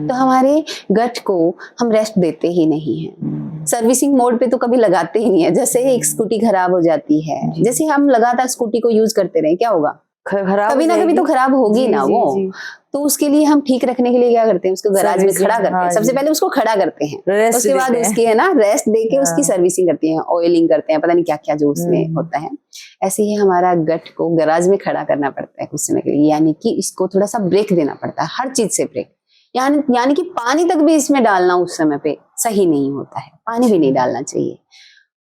तो हमारे गट को हम रेस्ट देते ही नहीं है, सर्विसिंग मोड पे तो कभी लगाते ही नहीं है। जैसे एक स्कूटी खराब हो जाती है, जैसे हम लगातार स्कूटी को यूज करते रहे, क्या होगा? कभी ना कभी तो खराब होगी ना वो। तो उसके लिए हम ठीक रखने के लिए क्या करते हैं? उसको गैराज में खड़ा करते हैं। सबसे पहले उसको खड़ा करते हैं, उसके बाद उसकी है ना रेस्ट देके उसकी सर्विसिंग करते हैं, ऑयलिंग करते हैं, पता नहीं क्या क्या जो उसमें होता है। ऐसे ही हमारा गट को गैराज में खड़ा करना पड़ता है कुछ समय के लिए, यानी कि इसको थोड़ा सा ब्रेक देना पड़ता है, हर चीज से ब्रेक। यानी कि पानी तक भी इसमें डालना उस समय पे सही नहीं होता है, पानी भी नहीं डालना चाहिए।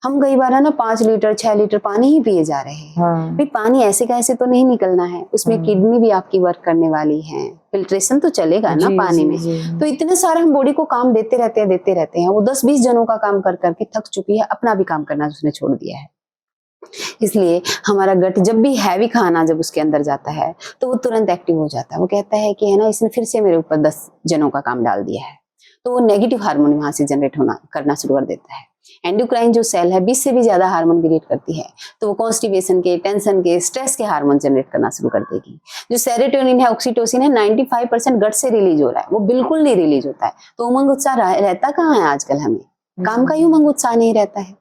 हम कई बार है ना 5 लीटर 6 लीटर पानी ही पिए जा रहे हैं। फिर पानी ऐसे कैसे तो नहीं निकलना है, उसमें किडनी भी आपकी वर्क करने वाली है, फिल्ट्रेशन तो चलेगा ना पानी में। तो इतने सारे हम बॉडी को काम देते रहते हैं। वो 10-20 जनों का काम कर करके थक चुकी है, अपना भी काम करना उसने छोड़ दिया है। इसलिए हमारा गट जब भी हैवी खाना जब उसके अंदर जाता है तो वो तुरंत एक्टिव हो जाता है। वो कहता है कि है ना इसने फिर से मेरे ऊपर 10 जनों का काम डाल दिया है, तो वो नेगेटिव हार्मोन वहां से जनरेट करना शुरू कर देता है। एंडोक्राइन जो सेल है 20 से भी ज्यादा हार्मोन क्रिएट करती है, तो वो कॉन्स्टिपेशन के, टेंशन के, स्ट्रेस के हार्मोन जनरेट करना शुरू कर देगी। जो सेरोटोनिन है, ऑक्सीटोसिन है, 95% गट से रिलीज हो रहा है, वो बिल्कुल नहीं रिलीज होता है। तो उमंग उत्साह रहता कहाँ है आजकल? हमें काम का ही उमंग उत्साह नहीं रहता है।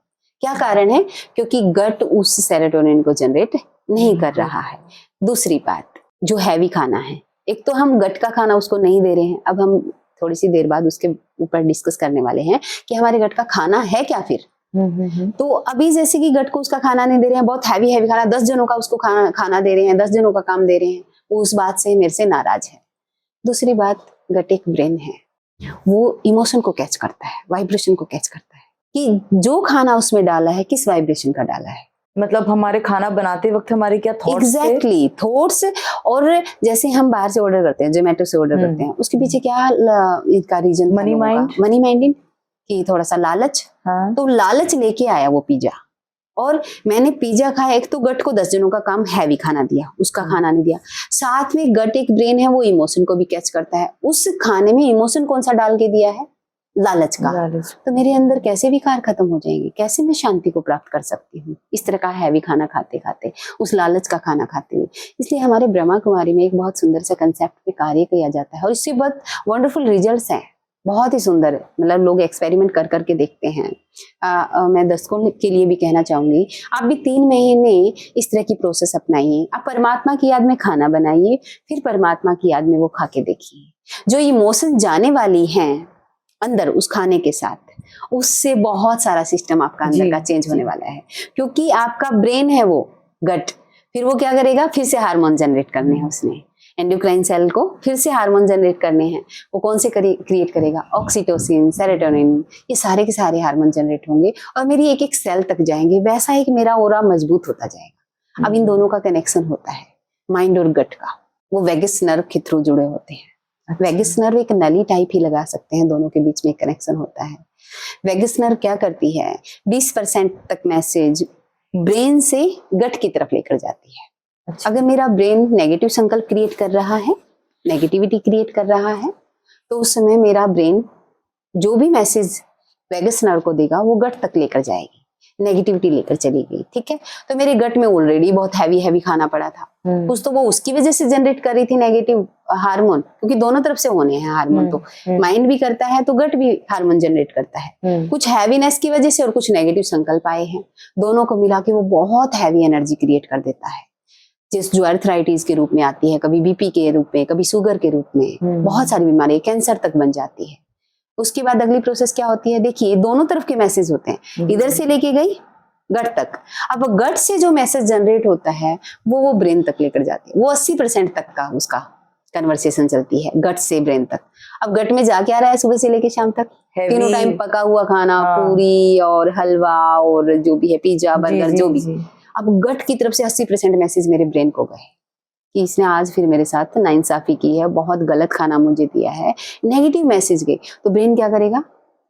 क्या कारण है? क्योंकि गट उस सेरोटोनिन को जनरेट नहीं कर रहा है। दूसरी बात, जो हैवी खाना है, एक तो हम गट का खाना उसको नहीं दे रहे हैं। अब हम थोड़ी सी देर बाद उसके ऊपर डिस्कस करने वाले हैं कि हमारे गट का खाना है क्या फिर। तो अभी जैसे कि गट को उसका खाना नहीं दे रहे हैं, बहुत हैवी खाना, 10 जनों का उसको खाना दे रहे हैं, 10 जनों का काम दे रहे हैं, वो उस बात से मेरे से नाराज है। दूसरी बात, गट एक ब्रेन है, वो इमोशन को कैच करता है, वाइब्रेशन को कैच करता है कि जो खाना उसमें डाला है किस वाइब्रेशन का डाला है। मतलब हमारे खाना बनाते वक्त हमारे क्या थॉट्स? Exactly, thoughts. और जैसे हम बाहर से ऑर्डर करते हैं, जोमेटो से ऑर्डर करते हैं, उसके पीछे क्या इसका रीजन? मनी माइंडिंग की थोड़ा सा लालच। तो लालच लेके आया वो पिज्जा, और मैंने पिज्जा खाया, एक तो गट को 10 जनों का काम हैवी खाना दिया, उसका खाना नहीं दिया, साथ में गट एक ब्रेन है, वो इमोशन को भी कैच करता है। उस खाने में इमोशन कौन सा डाल के दिया है? लालच का। तो मेरे अंदर कैसे विकार खत्म हो जाएंगे, कैसे मैं शांति को प्राप्त कर सकती हूँ इस तरह का हैवी खाना खाते खाते, उस लालच का खाना खाते हुए। इसलिए हमारे ब्रह्मा कुमारी में एक बहुत सुंदर सा कंसेप्ट पे कार्य किया जाता है और इससे बहुत वंडरफुल रिजल्ट्स हैं, बहुत ही सुंदर है। मतलब लोग एक्सपेरिमेंट कर करके देखते हैं। मैं दर्शकों के लिए भी कहना चाहूंगी, आप भी 3 महीने इस तरह की प्रोसेस अपनाइए। आप परमात्मा की याद में खाना बनाइए, फिर परमात्मा की याद में वो खा के देखिए। जो इमोशन जाने वाली हैं अंदर उस खाने के साथ, उससे बहुत सारा सिस्टम आपका अंदर का चेंज होने वाला है। क्योंकि आपका ब्रेन है वो गट, फिर वो क्या करेगा, फिर से हार्मोन जनरेट करने हैं उसने, एंडोक्राइन सेल को फिर से हार्मोन जनरेट करने हैं। वो कौन से क्रिएट करेगा? ऑक्सीटोसिन, सेरोटोनिन, ये सारे के सारे हार्मोन जनरेट होंगे और मेरी एक एक सेल तक जाएंगे। वैसा ही कि मेरा ओरा मजबूत होता जाएगा। अब इन दोनों का कनेक्शन होता है माइंड और गट का, वो वेगस नर्व के थ्रू जुड़े होते हैं। वेगस नर्व एक नली टाइप ही लगा सकते हैं, दोनों के बीच में एक कनेक्शन होता है। वेगस नर्व क्या करती है, 20% तक मैसेज ब्रेन से गट की तरफ लेकर जाती है। अगर मेरा ब्रेन नेगेटिव संकल्प क्रिएट कर रहा है, नेगेटिविटी क्रिएट कर रहा है, तो उस समय मेरा ब्रेन जो भी मैसेज वेगस नर्व को देगा वो गट तक लेकर जाएगी, नेगेटिविटी लेकर चली गई। ठीक है, तो मेरे गट में ऑलरेडी बहुत हैवी खाना पड़ा था, कुछ तो वो उसकी वजह से जनरेट कर रही थी नेगेटिव हार्मोन, क्योंकि दोनों तरफ से होने हैं हार्मोन। तो माइंड भी करता है तो गट भी हार्मोन जनरेट करता है। कुछ हैवीनेस की वजह से और कुछ नेगेटिव संकल्प आए हैं, दोनों को मिला के वो बहुत हैवी एनर्जी क्रिएट कर देता है, जो अर्थराइटिस के रूप में आती है, कभी बीपी के रूप में, कभी शुगर के रूप में, बहुत सारी बीमारी, कैंसर तक बन जाती है। उसके बाद अगली प्रोसेस क्या होती है, देखिए दोनों तरफ के मैसेज होते हैं, इधर से लेके गई गट तक। अब गट से जो मैसेज जनरेट होता है वो ब्रेन तक लेकर जाती है। वो 80% तक का उसका कन्वर्सेशन चलती है गट से ब्रेन तक। अब गट में जा क्या रहा है सुबह से लेके शाम तक? तीनों टाइम पका हुआ खाना, पूरी और हलवा और जो भी है, पिज्जा, बर्गर, जो भी। अब गट की तरफ से 80% मैसेज मेरे ब्रेन को गए कि इसने आज फिर मेरे साथ नाइंसाफी की है, बहुत गलत खाना मुझे दिया है, नेगेटिव मैसेज गए। तो ब्रेन क्या करेगा,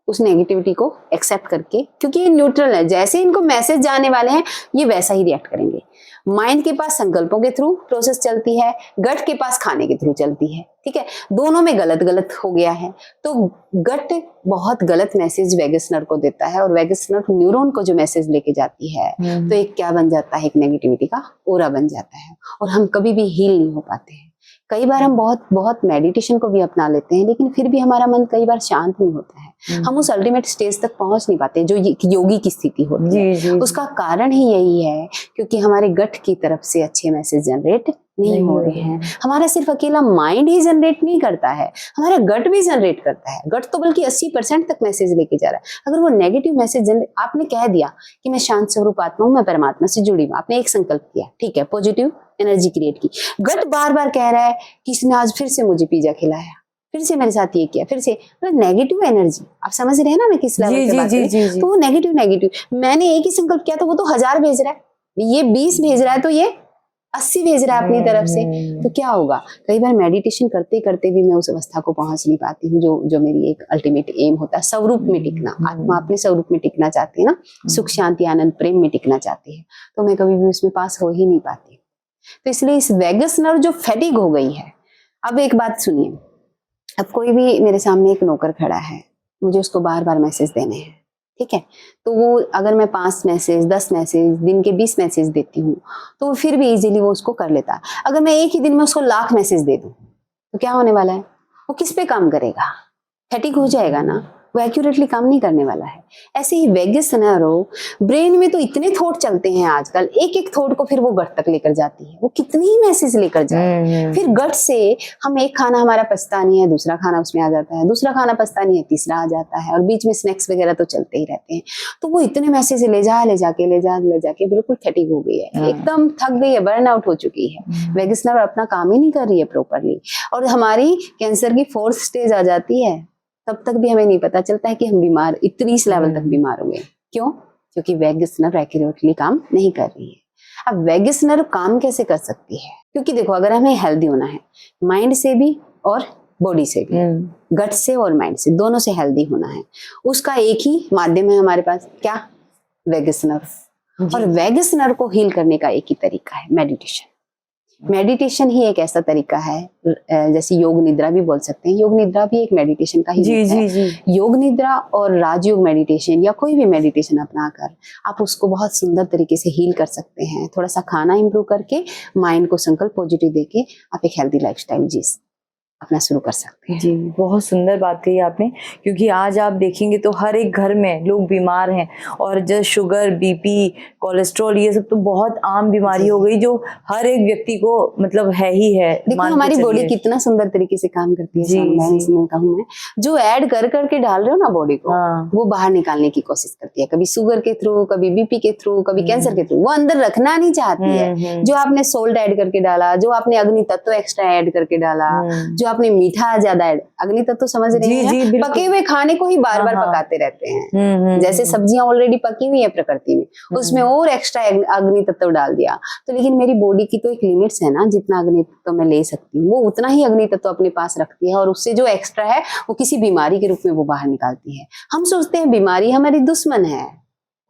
उस नेगेटिविटी को एक्सेप्ट करके, क्योंकि ये न्यूट्रल है, जैसे इनको मैसेज जाने वाले हैं ये वैसा ही रिएक्ट करेंगे। माइंड के पास संकल्पों के थ्रू प्रोसेस चलती है, गट के पास खाने के थ्रू चलती है। ठीक है, दोनों में गलत गलत हो गया है, तो गट बहुत गलत मैसेज वेगस नर्व को देता है और वेगस नर्व न्यूरॉन को जो मैसेज लेके जाती है, तो एक क्या बन जाता है, एक नेगेटिविटी का ओरा बन जाता है और हम कभी भी हील नहीं हो पाते हैं। कई बार हम बहुत मेडिटेशन को भी अपना लेते हैं, लेकिन फिर भी हमारा मन कई बार शांत नहीं होता है। हम उस अल्टीमेट स्टेज तक पहुंच नहीं पाते जो योगी की स्थिति होती है। उसका कारण ही यही है क्योंकि हमारे गट की तरफ से अच्छे मैसेज जनरेट नहीं हो रहे हैं। हमारा सिर्फ अकेला माइंड ही जनरेट नहीं करता है, हमारा गट भी जनरेट करता है। गट तो बल्कि 80% तक मैसेज लेके जा रहा है। अगर वो नेगेटिव मैसेज जनरेट, आपने कह दिया कि मैं शांत स्वरूप आत्मा हूं, मैं परमात्मा से जुड़ी हूं, आपने एक संकल्प किया, ठीक है, पॉजिटिव एनर्जी क्रिएट की। गट बार बार कह रहा है कि इसने आज फिर से मुझे पिज्जा खिलाया, फिर से मेरे साथ ये किया, फिर से, मतलब नेगेटिव एनर्जी। आप समझ रहे हैं ना मैं किस लेवल पे बात कर रही हूं? तो वो नेगेटिव, मैंने एक ही संकल्प किया तो वो तो 1000 भेज रहा है, ये 20 भेज रहा है, तो ये 80 भेज रहा है अपनी तरफ से। तो क्या होगा, कई बार मेडिटेशन करते करते भी मैं उस अवस्था को पहुंच नहीं पाती हूँ जो मेरी एक अल्टीमेट एम होता है, स्वरूप में टिकना। आत्मा अपने स्वरूप में टिकना चाहती है ना, सुख शांति आनंद प्रेम में टिकना चाहती है, तो मैं कभी भी उसमें पास हो ही नहीं पाती। तो इसलिए इस वेगस नर्व जो फैटिग हो गई है। अब एक बात सुनिए, अब कोई भी मेरे सामने एक नौकर खड़ा है, मुझे उसको बार बार मैसेज देने हैं, ठीक है, तो वो अगर मैं 5 मैसेज 10 मैसेज दिन के 20 मैसेज देती हूँ तो फिर भी इजीली वो उसको कर लेता। अगर मैं एक ही दिन में उसको 1,00,000 मैसेज दे दूँ तो क्या होने वाला है, वो किस पे काम करेगा, फैटिग हो जाएगा ना, वो एक्यूरेटली काम नहीं करने वाला है। ऐसे ही वेगस नर्व ब्रेन में तो इतने थॉट चलते हैं आजकल, एक एक थॉट को फिर वो गट तक लेकर जाती है, वो कितनी ही मैसेज लेकर जाए। फिर गट से हम एक खाना हमारा पचता नहीं है, दूसरा खाना उसमें आ जाता है, दूसरा खाना पचता नहीं है, तीसरा आ जाता है, और बीच में स्नैक्स वगैरह तो चलते ही रहते हैं। तो वो इतने मैसेज ले जाके बिल्कुल फैटिग हो गई है, एकदम थक गई है, बर्न आउट हो चुकी है। वेगस नर्व अपना काम ही नहीं कर रही है प्रॉपरली, और हमारी कैंसर की 4th स्टेज आ जाती है, तब तक भी हमें नहीं पता चलता है कि हम बीमार, इतनी इस लेवल तक बीमार हो गए। क्यों? क्योंकि वेगस नर्व एक्यूरेटली काम नहीं कर रही है। अब वेगस नर्व काम कैसे कर सकती है? क्योंकि देखो, अगर हमें हेल्दी होना है, माइंड से भी और बॉडी से भी, गट से और माइंड से, दोनों से हेल्दी होना है, उसका एक ही माध्यम है हमारे पास, क्या? Vagus nerve. जी। और वैगस नर्व को हील करने का एक ही तरीका है, मेडिटेशन। मेडिटेशन ही एक ऐसा तरीका है, जैसे योग निद्रा भी बोल सकते हैं, योग निद्रा भी एक मेडिटेशन का ही जी रूप है। जी जी। योग निद्रा और राजयोग मेडिटेशन या कोई भी मेडिटेशन अपनाकर आप उसको बहुत सुंदर तरीके से हील कर सकते हैं। थोड़ा सा खाना इंप्रूव करके, माइंड को संकल्प पॉजिटिव देके आप एक हेल्दी लाइफस्टाइल अपना शुरू कर सकते हैं। जी, बहुत सुंदर बात कही आपने, क्योंकि आज आप देखेंगे तो हर एक घर में लोग बीमार हैं, और जैसे शुगर, बीपी, कोलेस्ट्रॉल, ये सब तो बहुत आम बीमारी हो गई जो हर एक व्यक्ति को मतलब है ही है। देखो मान के हमारी बॉडी चलिए। कितना सुंदर तरीके से काम करती है। जी, मैं जी। इसमें कहूँ, मैं जो ऐड कर करके डाल रहे हो ना बॉडी को, हाँ। वो बाहर निकालने की कोशिश करती है, कभी शुगर के थ्रू, कभी बीपी के थ्रू, कभी कैंसर के थ्रू, वो अंदर रखना नहीं चाहती है। जो आपने सोल्ट ऐड करके डाला, जो आपने अग्नि तत्व एक्स्ट्रा ऐड करके डाला, जो आपने मीठा ज्यादा ऐड, अग्नि तत्व समझ रहे जी, हैं, जी, बिल्कुल। पके हुए खाने को ही बार बार हाँ, हाँ। पकाते रहते हैं। जैसे सब्जियां ऑलरेडी पकी हुई है प्रकृति में, उसमें और एक्स्ट्रा अग्नि तत्व डाल दिया, तो लेकिन मेरी बॉडी की तो एक लिमिट्स है ना, जितना अग्नि तत्व मैं ले सकती हूँ वो उतना ही अग्नि तत्व अपने पास रखती है, और उससे जो एक्स्ट्रा है वो किसी बीमारी के रूप में वो बाहर निकालती है। हम सोचते हैं बीमारी हमारी दुश्मन है,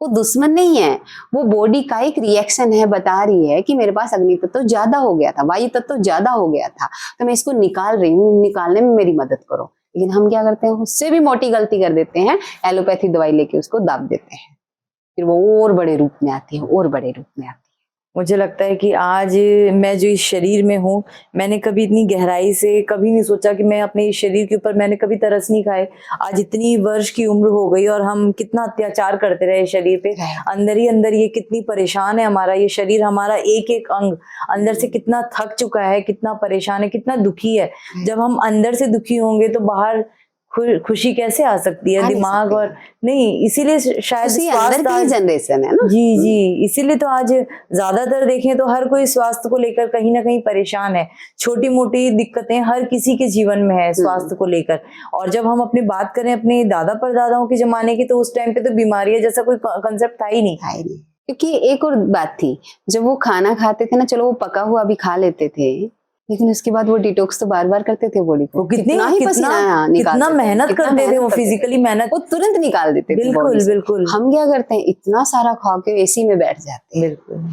वो दुश्मन नहीं है, वो बॉडी का एक रिएक्शन है, बता रही है कि मेरे पास अग्नि तत्व ज्यादा हो गया था, वायु तत्व ज्यादा हो गया था, तो मैं इसको निकाल रही हूँ, निकालने में मेरी मदद करो। लेकिन हम क्या करते हैं, उससे भी मोटी गलती कर देते हैं, एलोपैथी दवाई लेके उसको दाब देते हैं, फिर वो और बड़े रूप में आती है, और बड़े रूप में आती है। मुझे लगता है कि आज मैं जो इस शरीर में हूँ, मैंने कभी इतनी गहराई से कभी नहीं सोचा कि मैं अपने इस शरीर के ऊपर मैंने कभी तरस नहीं खाए। आज इतनी वर्ष की उम्र हो गई और हम कितना अत्याचार करते रहे शरीर पे, अंदर ही अंदर ये कितनी परेशान है हमारा ये शरीर, हमारा एक एक अंग अंदर से कितना थक चुका है, कितना परेशान है, कितना दुखी है। जब हम अंदर से दुखी होंगे तो बाहर खुशी कैसे आ सकती है, दिमाग और नहीं, इसीलिए शायद अंदर की जनरेशन है ना। जी जी, इसीलिए तो आज ज्यादातर देखें तो हर कोई स्वास्थ्य को लेकर कहीं ना कहीं परेशान है। छोटी मोटी दिक्कतें हर किसी के जीवन में है स्वास्थ्य को लेकर। और जब हम अपनी बात करें अपने दादा परदादाओं के जमाने की, तो उस टाइम पे तो बीमारियां जैसा कोई कंसेप्ट था ही नहीं। क्योंकि एक और बात थी, जब वो खाना खाते थे ना, चलो वो पका हुआ भी खा लेते थे, लेकिन उसके बाद वो डिटॉक्स तो बार बार करते थे बॉडी को। कितना मेहनत करते थे वो, फिजिकली मेहनत, वो तुरंत निकाल देते थे। बिल्कुल बिल्कुल। हम क्या करते हैं, इतना सारा खा के एसी में बैठ जाते हैं। बिल्कुल।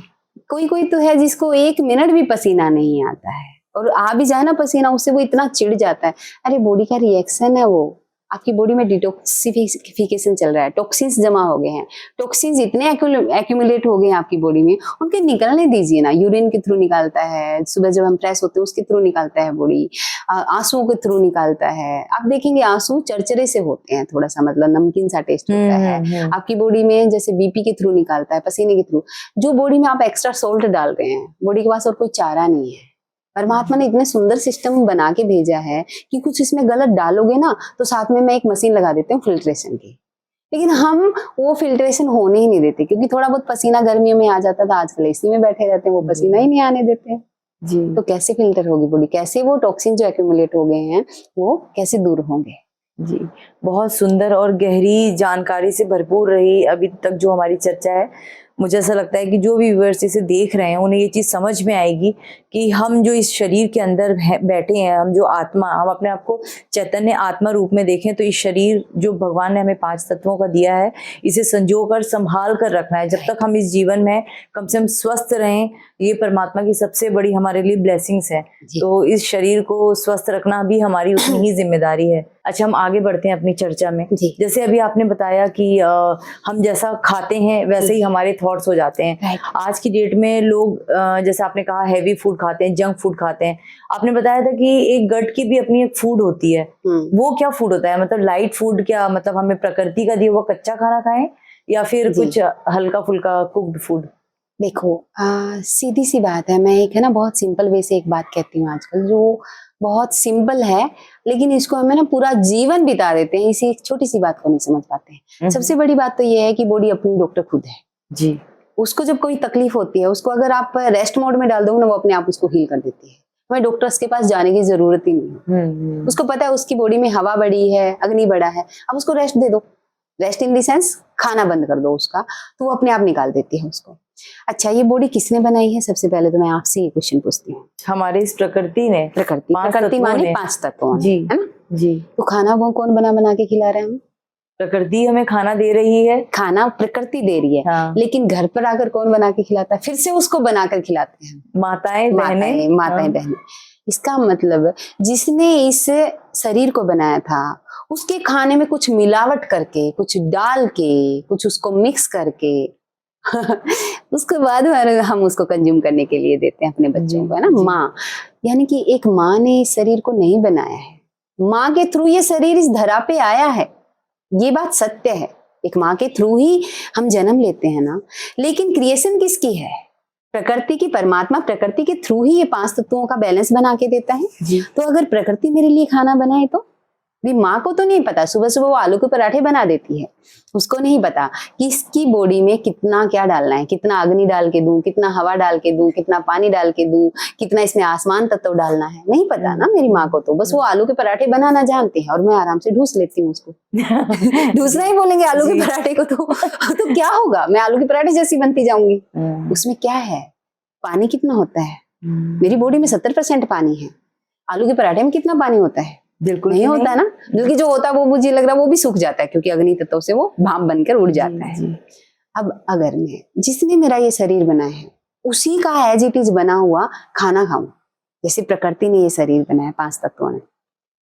कोई कोई तो है जिसको 1 मिनट भी पसीना नहीं आता है, और आ भी जाए ना पसीना, उससे वो इतना चिढ़ जाता है। अरे बॉडी का रिएक्शन है वो, आपकी बॉडी में डिटॉक्सिफिकेशन चल रहा है, टॉक्सिन्स जमा हो गए हैं, टॉक्सिन्स इतने एक्यूमुलेट हो गए हैं आपकी बॉडी में, उनके निकलने दीजिए ना। यूरिन के थ्रू निकालता है, सुबह जब हम फ्रेश होते हैं उसके थ्रू निकालता है बॉडी, आंसुओं के थ्रू निकालता है। आप देखेंगे आंसू चरचरे से होते हैं, थोड़ा सा मतलब नमकीन सा टेस्ट होता है। आपकी बॉडी में जैसे बीपी के थ्रू निकालता है, पसीने के थ्रू। जो बॉडी में आप एक्स्ट्रा सोल्ट डाल रहे हैं, बॉडी के पास और कोई चारा नहीं है। परमात्मा ने इतने सुंदर सिस्टम बना के भेजा है कि कुछ इसमें गलत डालोगे ना, तो साथ में मैं एक मशीन लगा देती हूँ फिल्ट्रेशन की, लेकिन हम वो फिल्ट्रेशन होने ही नहीं देते, क्योंकि थोड़ा बहुत पसीना गर्मियों में आ जाता था, आजकल एसी में बैठे रहते हैं, वो पसीना ही नहीं आने देते जी। तो कैसे फिल्टर होगी बॉडी, कैसे वो टॉक्सिन जो एक्यूमुलेट हो गए हैं वो कैसे दूर होंगे। जी, बहुत सुंदर और गहरी जानकारी से भरपूर रही अभी तक जो हमारी चर्चा है। मुझे ऐसा लगता है कि जो भी व्यूअर्स इसे देख रहे हैं उन्हें ये चीज़ समझ में आएगी कि हम जो इस शरीर के अंदर बैठे हैं, हम जो आत्मा, हम अपने आप को चैतन्य आत्मा रूप में देखें, तो इस शरीर जो भगवान ने हमें 5 तत्वों का दिया है, इसे संजो कर संभाल कर रखना है। जब तक हम इस जीवन में कम से कम स्वस्थ रहें, ये परमात्मा की सबसे बड़ी हमारे लिए ब्लेसिंग्स है। तो इस शरीर को स्वस्थ रखना भी हमारी उतनी ही जिम्मेदारी है। अच्छा, हम आगे बढ़ते हैं अपनी चर्चा में। जैसे अभी आपने बताया कि हम जैसा खाते हैं वैसे ही हमारे थॉट्स हो जाते हैं। आज की डेट में लोग जैसे आपने कहा हैवी फूड खाते हैं, जंक फूड खाते हैं। आपने बताया था कि एक गट की भी अपनी एक फूड होती है, वो क्या फूड होता है? मतलब लाइट फूड, क्या मतलब हमें प्रकृति का दिया हुआ कच्चा खाना खाएं या फिर कुछ हल्का फुल्का कुक्ड फूड? देखो सीधी सी बात है, मैं एक है ना बहुत सिंपल वे से एक बात कहती हूँ आजकल, जो बहुत सिंपल है लेकिन इसको हमें ना पूरा जीवन बिता देते हैं, इसी एक छोटी सी बात को नहीं समझ पाते हैं। सबसे बड़ी बात तो ये है कि बॉडी अपनी डॉक्टर खुद है जी। उसको जब कोई तकलीफ होती है, उसको अगर आप रेस्ट मोड में डाल दो ना, वो अपने आप उसको हील कर देती है। हमें डॉक्टर्स के पास जाने की जरूरत ही नहीं है। उसको पता है उसकी बॉडी में हवा बढ़ी है, अग्नि बढ़ा है, अब उसको रेस्ट दे दो। रेस्ट इन द सेंस खाना बंद कर दो उसका, तो वो अपने आप निकाल देती है उसको। अच्छा, ये बॉडी किसने बनाई है? सबसे पहले तो मैं आपसे ये क्वेश्चन पूछती हूँ। हमारे इस प्रकृति ने, प्रकृति माने 5 तत्वों जी है ना जी। तो खाना वो कौन बना बना के खिला रहे हैं? प्रकृति हमें खाना दे रही है। खाना प्रकृति दे रही है, हाँ। लेकिन घर पर आकर कौन बना के खिलाता है? फिर से उसको बनाकर खिलाते हैं माताएं बहनें। माताएं बहनें। इसका मतलब जिसने इस शरीर को बनाया था उसके खाने में कुछ मिलावट करके, कुछ डाल के, कुछ उसको मिक्स करके उसके बाद हम उसको कंज्यूम करने के लिए देते हैं अपने बच्चों को, है ना। माँ, यानी कि एक माँ ने इस शरीर को नहीं बनाया है, माँ के थ्रू ये शरीर इस धरा पे आया है। ये बात सत्य है, एक माँ के थ्रू ही हम जन्म लेते हैं ना। लेकिन क्रिएशन किसकी है? प्रकृति की। परमात्मा प्रकृति के थ्रू ही ये 5 तत्वों का बैलेंस बना के देता है जी। तो अगर प्रकृति मेरे लिए खाना बनाए तो भी माँ को तो नहीं पता। सुबह सुबह वो आलू के पराठे बना देती है, उसको नहीं पता कि इसकी बॉडी में कितना क्या डालना है, कितना अग्नि डाल के दूं, कितना हवा डाल के दूं, कितना पानी डाल के दूं, कितना इसमें आसमान तत्व डालना है, नहीं पता ना मेरी माँ को। तो बस वो आलू के पराठे बनाना जानते हैं और मैं आराम से ढूंस लेती हूँ उसको। दूसरा ही बोलेंगे आलू के पराठे को तो क्या होगा, मैं आलू के पराठे जैसी बनती जाऊंगी। उसमें क्या है, पानी कितना होता है? मेरी बॉडी में 70% पानी है, आलू के पराठे में कितना पानी होता है? बिल्कुल नहीं होता है ना। बल्कि जो होता है वो मुझे लग रहा है वो भी सूख जाता है, क्योंकि अग्नि तत्व से वो भाप बनकर उड़ जाता है। अब अगर मैं, जिसने मेरा ये शरीर बनाया है, उसी का एज इट इज बना हुआ खाना खाऊं, जैसे प्रकृति ने ये शरीर बनाया 5 तत्वों ने,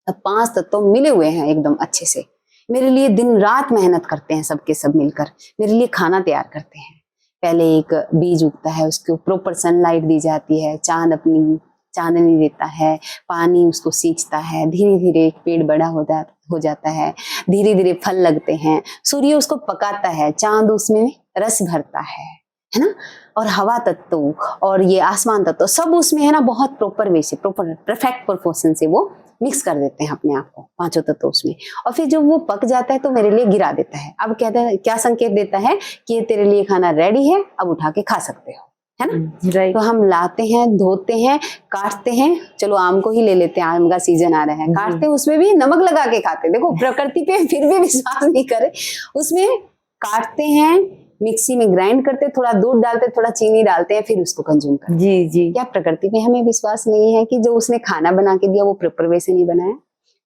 अब 5 तत्व मिले हुए हैं एकदम अच्छे से, मेरे लिए दिन रात मेहनत करते हैं, सबके सब मिलकर मेरे लिए खाना तैयार करते हैं। पहले एक बीज उगता है, उसको प्रॉपर सनलाइट दी जाती है, चांद अपनी चांदनी देता है, पानी उसको सींचता है, धीरे धीरे एक पेड़ बड़ा हो जाता है, धीरे धीरे फल लगते हैं, सूर्य उसको पकाता है, चांद उसमें रस भरता है ना। और हवा तत्व और ये आसमान तत्व सब उसमें है ना, बहुत प्रॉपर वे से, प्रॉपर परफेक्ट प्रोपोर्शन से वो मिक्स कर देते हैं अपने आप को, 5 तत्व उसमें। और फिर जब वो पक जाता है तो मेरे लिए गिरा देता है। अब कहता है, क्या संकेत देता है कि ये तेरे लिए खाना रेडी है, अब उठा के खा सकते हो, है ना। राइट। तो हम लाते हैं, धोते हैं, काटते हैं। चलो आम को ही ले लेते हैं, आम का सीजन आ रहा है, काटते हैं, उसमें भी नमक लगा के खाते हैं। देखो प्रकृति पे फिर भी विश्वास नहीं करे, उसमें काटते हैं, मिक्सी में ग्राइंड करते, थोड़ा दूध डालते, थोड़ा चीनी डालते हैं, फिर उसको कंज्यूम करते हैं। जी जी। क्या प्रकृति पे हमें विश्वास नहीं है कि जो उसने खाना बना के दिया वो प्रॉपर वे से नहीं बनाया?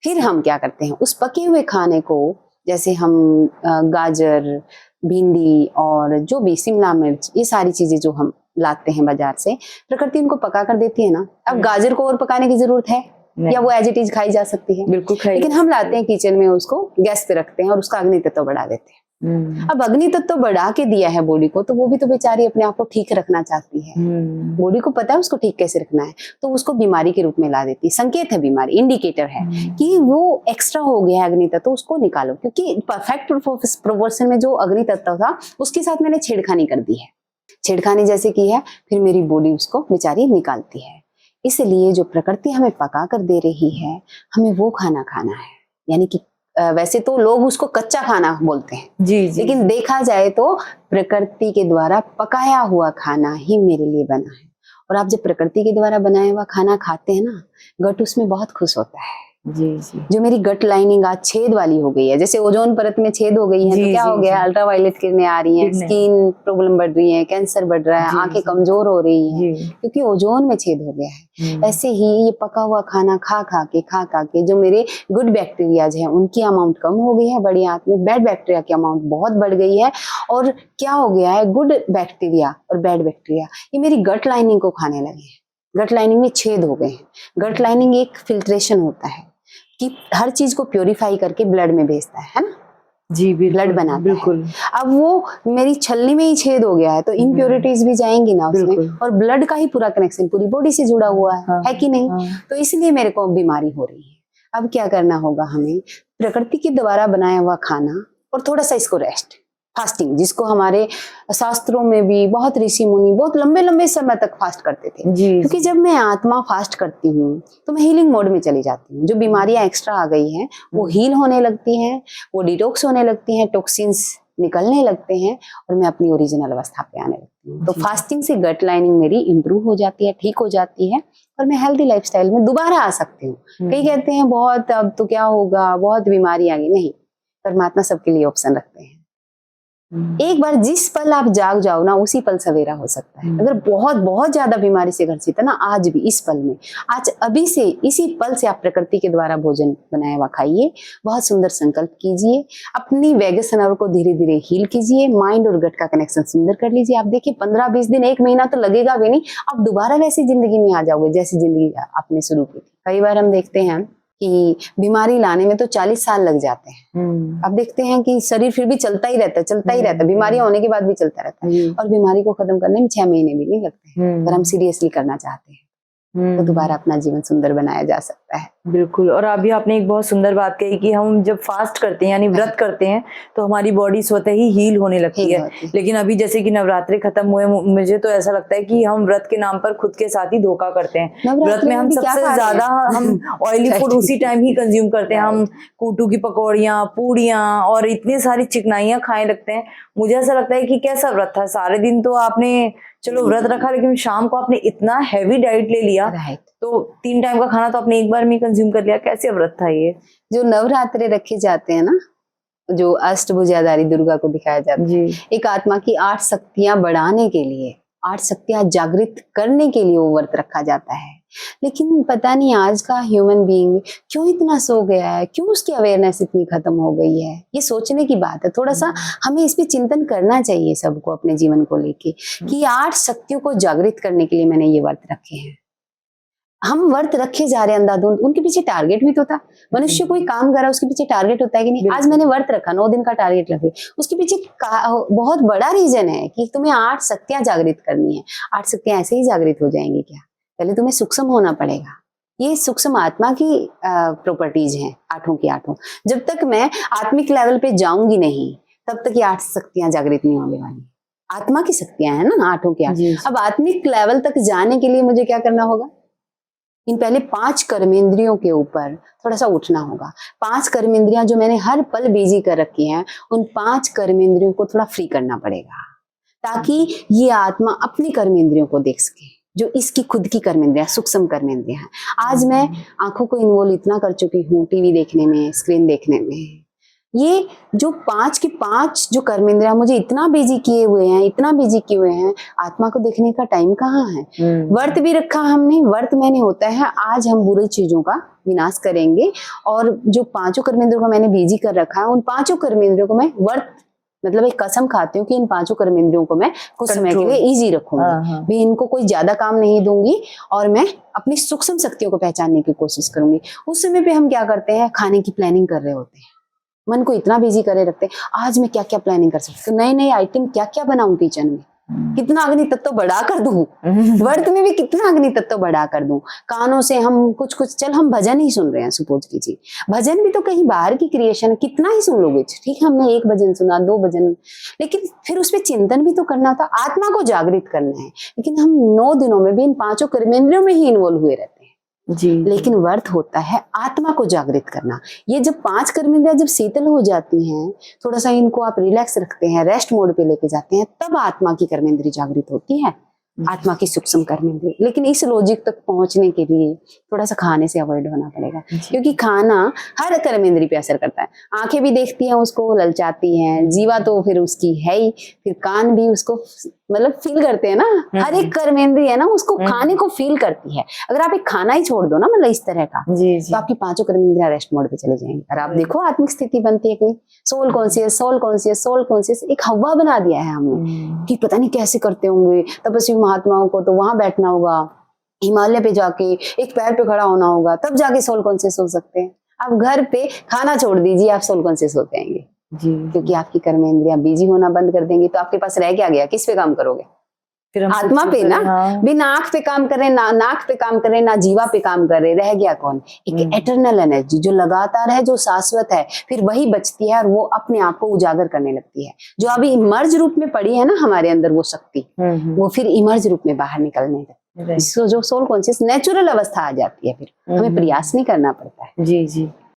फिर हम क्या करते हैं, उस पके हुए खाने को, जैसे हम गाजर, भिंडी और जो भी शिमला मिर्च, ये सारी चीजें जो हम लाते हैं बाजार से, प्रकृति उनको पका कर देती है ना। अब गाजर को और पकाने की जरूरत है या वो एज इट इज खाई जा सकती है? बिल्कुल खाई। लेकिन हम लाते हैं किचन में, उसको गैस पे रखते हैं और उसका अग्नि तत्व बढ़ा देते हैं। अब अग्नि तत्व बढ़ा के दिया है बॉडी को, तो वो भी तो बेचारी अपने आप को ठीक रखना चाहती है। बॉडी को पता है उसको ठीक कैसे रखना है, तो उसको बीमारी के रूप में ला देती है। संकेत है, बीमारी इंडिकेटर है कि वो एक्स्ट्रा हो गया है अग्नि तत्व, उसको निकालो। क्योंकि परफेक्ट प्रोपोर्शन में जो अग्नि तत्व था उसके साथ मैंने छेड़खानी कर दी है, छेड़खानी जैसे की है, फिर मेरी बॉडी उसको बेचारी निकालती है। इसलिए जो प्रकृति हमें पका कर दे रही है, हमें वो खाना खाना है। यानी कि वैसे तो लोग उसको कच्चा खाना बोलते हैं, जी, लेकिन देखा जाए तो प्रकृति के द्वारा पकाया हुआ खाना ही मेरे लिए बना है। और आप जब प्रकृति के द्वारा बनाया हुआ खाना खाते हैं ना, गट उसमें बहुत खुश होता है। जी जी। जो मेरी गट लाइनिंग आज छेद वाली हो गई है, जैसे ओजोन परत में छेद हो गई है, तो क्या हो गया, अल्ट्रावायलेट किरणें आ रही हैं, स्किन प्रॉब्लम बढ़ रही है, कैंसर बढ़ रहा है, आंखें कमजोर हो रही हैं, क्योंकि ओजोन में छेद हो गया है। ऐसे ही ये पका हुआ खाना खा खा के जो मेरे गुड बैक्टीरियाज हैं उनकी अमाउंट कम हो गई है बड़ी आंत में, बैड बैक्टीरिया की अमाउंट बहुत बढ़ गई है। और क्या हो गया है, गुड बैक्टीरिया और बैड बैक्टीरिया ये मेरी गट लाइनिंग को खाने लगे हैं। गट लाइनिंग में छेद हो गए हैं। गट लाइनिंग एक फिल्ट्रेशन होता है कि हर चीज को प्योरीफाई करके ब्लड में भेजता है ना। जी, ब्लड बनाता है। बिल्कुल। अब वो मेरी छलनी में ही छेद हो गया है, तो इम्प्योरिटीज भी जाएंगी ना उसमें, और ब्लड का ही पूरा कनेक्शन पूरी बॉडी से जुड़ा हुआ है कि नहीं? तो इसलिए मेरे को बीमारी हो रही है। अब क्या करना होगा हमें, प्रकृति के द्वारा बनाया हुआ खाना और थोड़ा सा इसको रेस्ट, फास्टिंग, जिसको हमारे शास्त्रों में भी बहुत ऋषि मुनि बहुत लंबे लंबे समय तक फास्ट करते थे। क्योंकि जब मैं आत्मा फास्ट करती हूँ तो मैं हीलिंग मोड में चली जाती हूँ। जो बीमारियां एक्स्ट्रा आ गई हैं वो हील होने लगती हैं, वो डिटॉक्स होने लगती हैं, टॉक्सिन्स निकलने लगते हैं और मैं अपनी ओरिजिनल अवस्था पे आने लगती हूँ। तो फास्टिंग से गट लाइनिंग मेरी इंप्रूव हो जाती है, ठीक हो जाती है, और मैं हेल्दी लाइफस्टाइल में दोबारा आ सकती हूँ। कई कहते हैं बहुत अब तो क्या होगा, बहुत बीमारी आ गई। नहीं, परमात्मा सबके लिए ऑप्शन रखते हैं। एक बार जिस पल आप जाग जाओ ना, उसी पल सवेरा हो सकता है। अगर बहुत बहुत ज्यादा बीमारी से ग्रसित है ना, आज भी इस पल में, आज अभी से इसी पल से आप प्रकृति के द्वारा भोजन बनाया हुआ खाइए, बहुत सुंदर संकल्प कीजिए, अपनी वैगस नर्व को धीरे धीरे हील कीजिए, माइंड और गट का कनेक्शन सुंदर कर लीजिए। आप देखिए 15-20 दिन, 1 महीना तो लगेगा भी नहीं, आप दोबारा वैसी जिंदगी में आ जाओगे जैसी जिंदगी आपने शुरू की थी। कई बार हम देखते हैं कि बीमारी लाने में तो 40 साल लग जाते हैं। अब देखते हैं कि शरीर फिर भी चलता ही रहता है, चलता ही रहता है, बीमारियां होने के बाद भी चलता रहता है, और बीमारी को खत्म करने में 6 महीने भी नहीं लगते हैं। अगर हम सीरियसली करना चाहते हैं तो दोबारा अपना जीवन सुंदर बनाया जा सकता है। बिल्कुल। और अभी आपने एक बहुत सुंदर बात कही कि हम जब फास्ट करते हैं यानी व्रत करते हैं तो हमारी बॉडी स्वतः ही हील होने लगती है। लेकिन अभी जैसे कि नवरात्रि खत्म हुए, मुझे तो ऐसा लगता है कि हम व्रत के नाम पर खुद के साथ ही धोखा करते हैं। व्रत में हम सबसे ज्यादा हम ऑयली फूड उसी टाइम ही कंज्यूम करते हैं। हम कूटू की पकौड़ियाँ, पूड़ियाँ और इतनी सारी चिकनाइयाँ खाने लगते हैं। मुझे ऐसा लगता है कि कैसा व्रत था, सारे दिन तो आपने चलो व्रत रखा, लेकिन शाम को आपने इतना हैवी डाइट ले लिया, तो 3 टाइम का खाना तो आपने एक बार में कंज्यूम कर लिया। कैसे व्रत था ये? जो नवरात्रे रखे जाते हैं ना, जो अष्टभुजाधारी दुर्गा को दिखाया जाता है, एक आत्मा की 8 शक्तियां बढ़ाने के लिए, 8 शक्तियां जागृत करने के लिए वो व्रत रखा जाता है। लेकिन पता नहीं आज का ह्यूमन बीइंग क्यों इतना सो गया है, क्यों उसकी अवेयरनेस इतनी खत्म हो गई है। ये सोचने की बात है, थोड़ा सा हमें इस पे चिंतन करना चाहिए सबको अपने जीवन को लेके कि 8 शक्तियों को जागृत करने के लिए मैंने ये व्रत रखे हैं। हम व्रत रखे जा रहे हैं अंधाधुंध, उनके पीछे टारगेट भी तो था। मनुष्य कोई काम कर रहा है, उसके पीछे टारगेट होता है कि नहीं। आज मैंने व्रत रखा, 9 दिन का टारगेट रखे, उसके पीछे बहुत बड़ा रीजन है कि तुम्हें 8 शक्तियां जागृत करनी है। 8 शक्तियां ऐसे ही जागृत हो जाएंगी क्या? पहले तुम्हें सूक्ष्म होना पड़ेगा। ये सूक्ष्म आत्मा की प्रॉपर्टीज हैं, 8 की 8। जब तक मैं आत्मिक लेवल पे जाऊंगी नहीं, तब तक ये 8 शक्तियां जागृत नहीं होने वाली। आत्मा की शक्तियां हैं ना 8 की 8। अब आत्मिक लेवल तक जाने के लिए मुझे क्या करना होगा? इन पहले 5 कर्मेंद्रियों के ऊपर थोड़ा सा उठना होगा। 5 कर्मेंद्रियां जो मैंने हर पल बिजी कर रखी हैं, उन 5 कर्मेंद्रियों को थोड़ा फ्री करना पड़ेगा, ताकि ये आत्मा अपनी कर्मेंद्रियों को देख सके, जो इसकी खुद की कर्मेंद्रियां, सूक्ष्म कर्मेंद्रियां हैं। आज मैं आंखों को इन्वॉल्व इतना कर चुकी हूँ टीवी देखने में, स्क्रीन देखने में। ये जो 5 के 5 जो कर्मेंद्रियां मुझे इतना बिजी किए हुए हैं, इतना बिजी किए हुए हैं, आत्मा को देखने का टाइम कहाँ है? व्रत भी रखा हमने, व्रत मैंने होता है आज हम बुरी चीजों का विनाश करेंगे, और जो 5 कर्मेंद्रियों को मैंने बिजी कर रखा है, उन 5 कर्मेंद्रियों को मैं व्रत मतलब एक कसम खाती हूँ कि इन 5 कर्मेंद्रियों को मैं कुछ समय के लिए इजी रखूंगी, भी इनको कोई ज्यादा काम नहीं दूंगी, और मैं अपनी सूक्ष्म शक्तियों को पहचानने की कोशिश करूंगी। उस समय पे हम क्या करते हैं, खाने की प्लानिंग कर रहे होते हैं, मन को इतना बिजी करे रखते हैं, आज मैं क्या क्या प्लानिंग कर सकती हूँ, नए नए आइटम क्या क्या बनाऊं किचन में, कितना अग्नि तत्व बढ़ा कर दूं, व्रत में भी कितना अग्नि तत्व बढ़ा कर दूं। कानों से हम कुछ चल हम भजन ही सुन रहे हैं, सपोज कीजिए, भजन भी तो कहीं बाहर की क्रिएशन, कितना ही सुन लोगे, ठीक है हमने 1 भजन सुना, 2 भजन, लेकिन फिर उस पर चिंतन भी तो करना था, आत्मा को जागृत करना है। लेकिन हम 9 दिनों में भी इन 5 कर्मेंद्रियों में ही इन्वॉल्व हुए रहते हैं जी। लेकिन व्रत होता है आत्मा को जागृत करना। ये जब 5 कर्मेंद्रियां जब शीतल हो जाती हैं, थोड़ा सा इनको आप रिलैक्स रखते हैं, रेस्ट मोड पे लेके जाते हैं, तब आत्मा की कर्मेंद्रिय जागृत होती है, आत्मा की सूक्ष्म कर्मेंद्रिय। लेकिन इस लॉजिक तक पहुंचने के लिए थोड़ा सा खाने से अवॉइड होना पड़ेगा, क्योंकि खाना हर कर्मेंद्रिय पे असर करता है। आंखें भी देखती हैं उसको, ललचाती हैं, जीवा तो फिर उसकी है ही, फिर कान भी उसको मतलब फील करते हैं ना, हर एक कर्मेंद्रिय है ना उसको खाने को फील करती है। अगर आप एक खाना ही छोड़ दो ना, मतलब इस तरह का, तो आपकी 5 कर्मेंद्रियां रेस्ट मोड पे चले जाएंगे, और आप देखो आत्मिक स्थिति बनती है कि soul conscious, soul conscious, soul conscious. एक हवा बना दिया है हमने कि पता नहीं कैसे करते होंगे तपस्वी महात्माओं को, तो वहां बैठना होगा, हिमालय पे जाके एक पैर पे खड़ा होना होगा, तब जाके सोल कॉन्शियस हो सकते हैं। आप घर पे खाना छोड़ दीजिए, आप सोल कॉन्शियस हो जाएंगे जी, क्योंकि आपकी कर्मेंद्रियां बिजी होना बंद कर देंगी, तो आपके पास रह क्या गया? किस पे काम करोगे? फिर आत्मा पे ना। बिना आंख पे काम कर रहे, ना नाक पे काम कर रहे, ना जीवा पे काम कर रहे, रह गया कौन? एक एटर्नल एनर्जी जो लगातार है, जो शाश्वत है, फिर वही बचती है और वो अपने आप को उजागर करने लगती है। जो अभी इमर्ज रूप में पड़ी है ना हमारे अंदर वो शक्ति, वो फिर इमर्ज रूप में बाहर निकलने लगती है, जिसको जो सोल कॉन्शियस नेचुरल अवस्था आ जाती है, फिर हमें प्रयास नहीं करना पड़ता है। जी जी।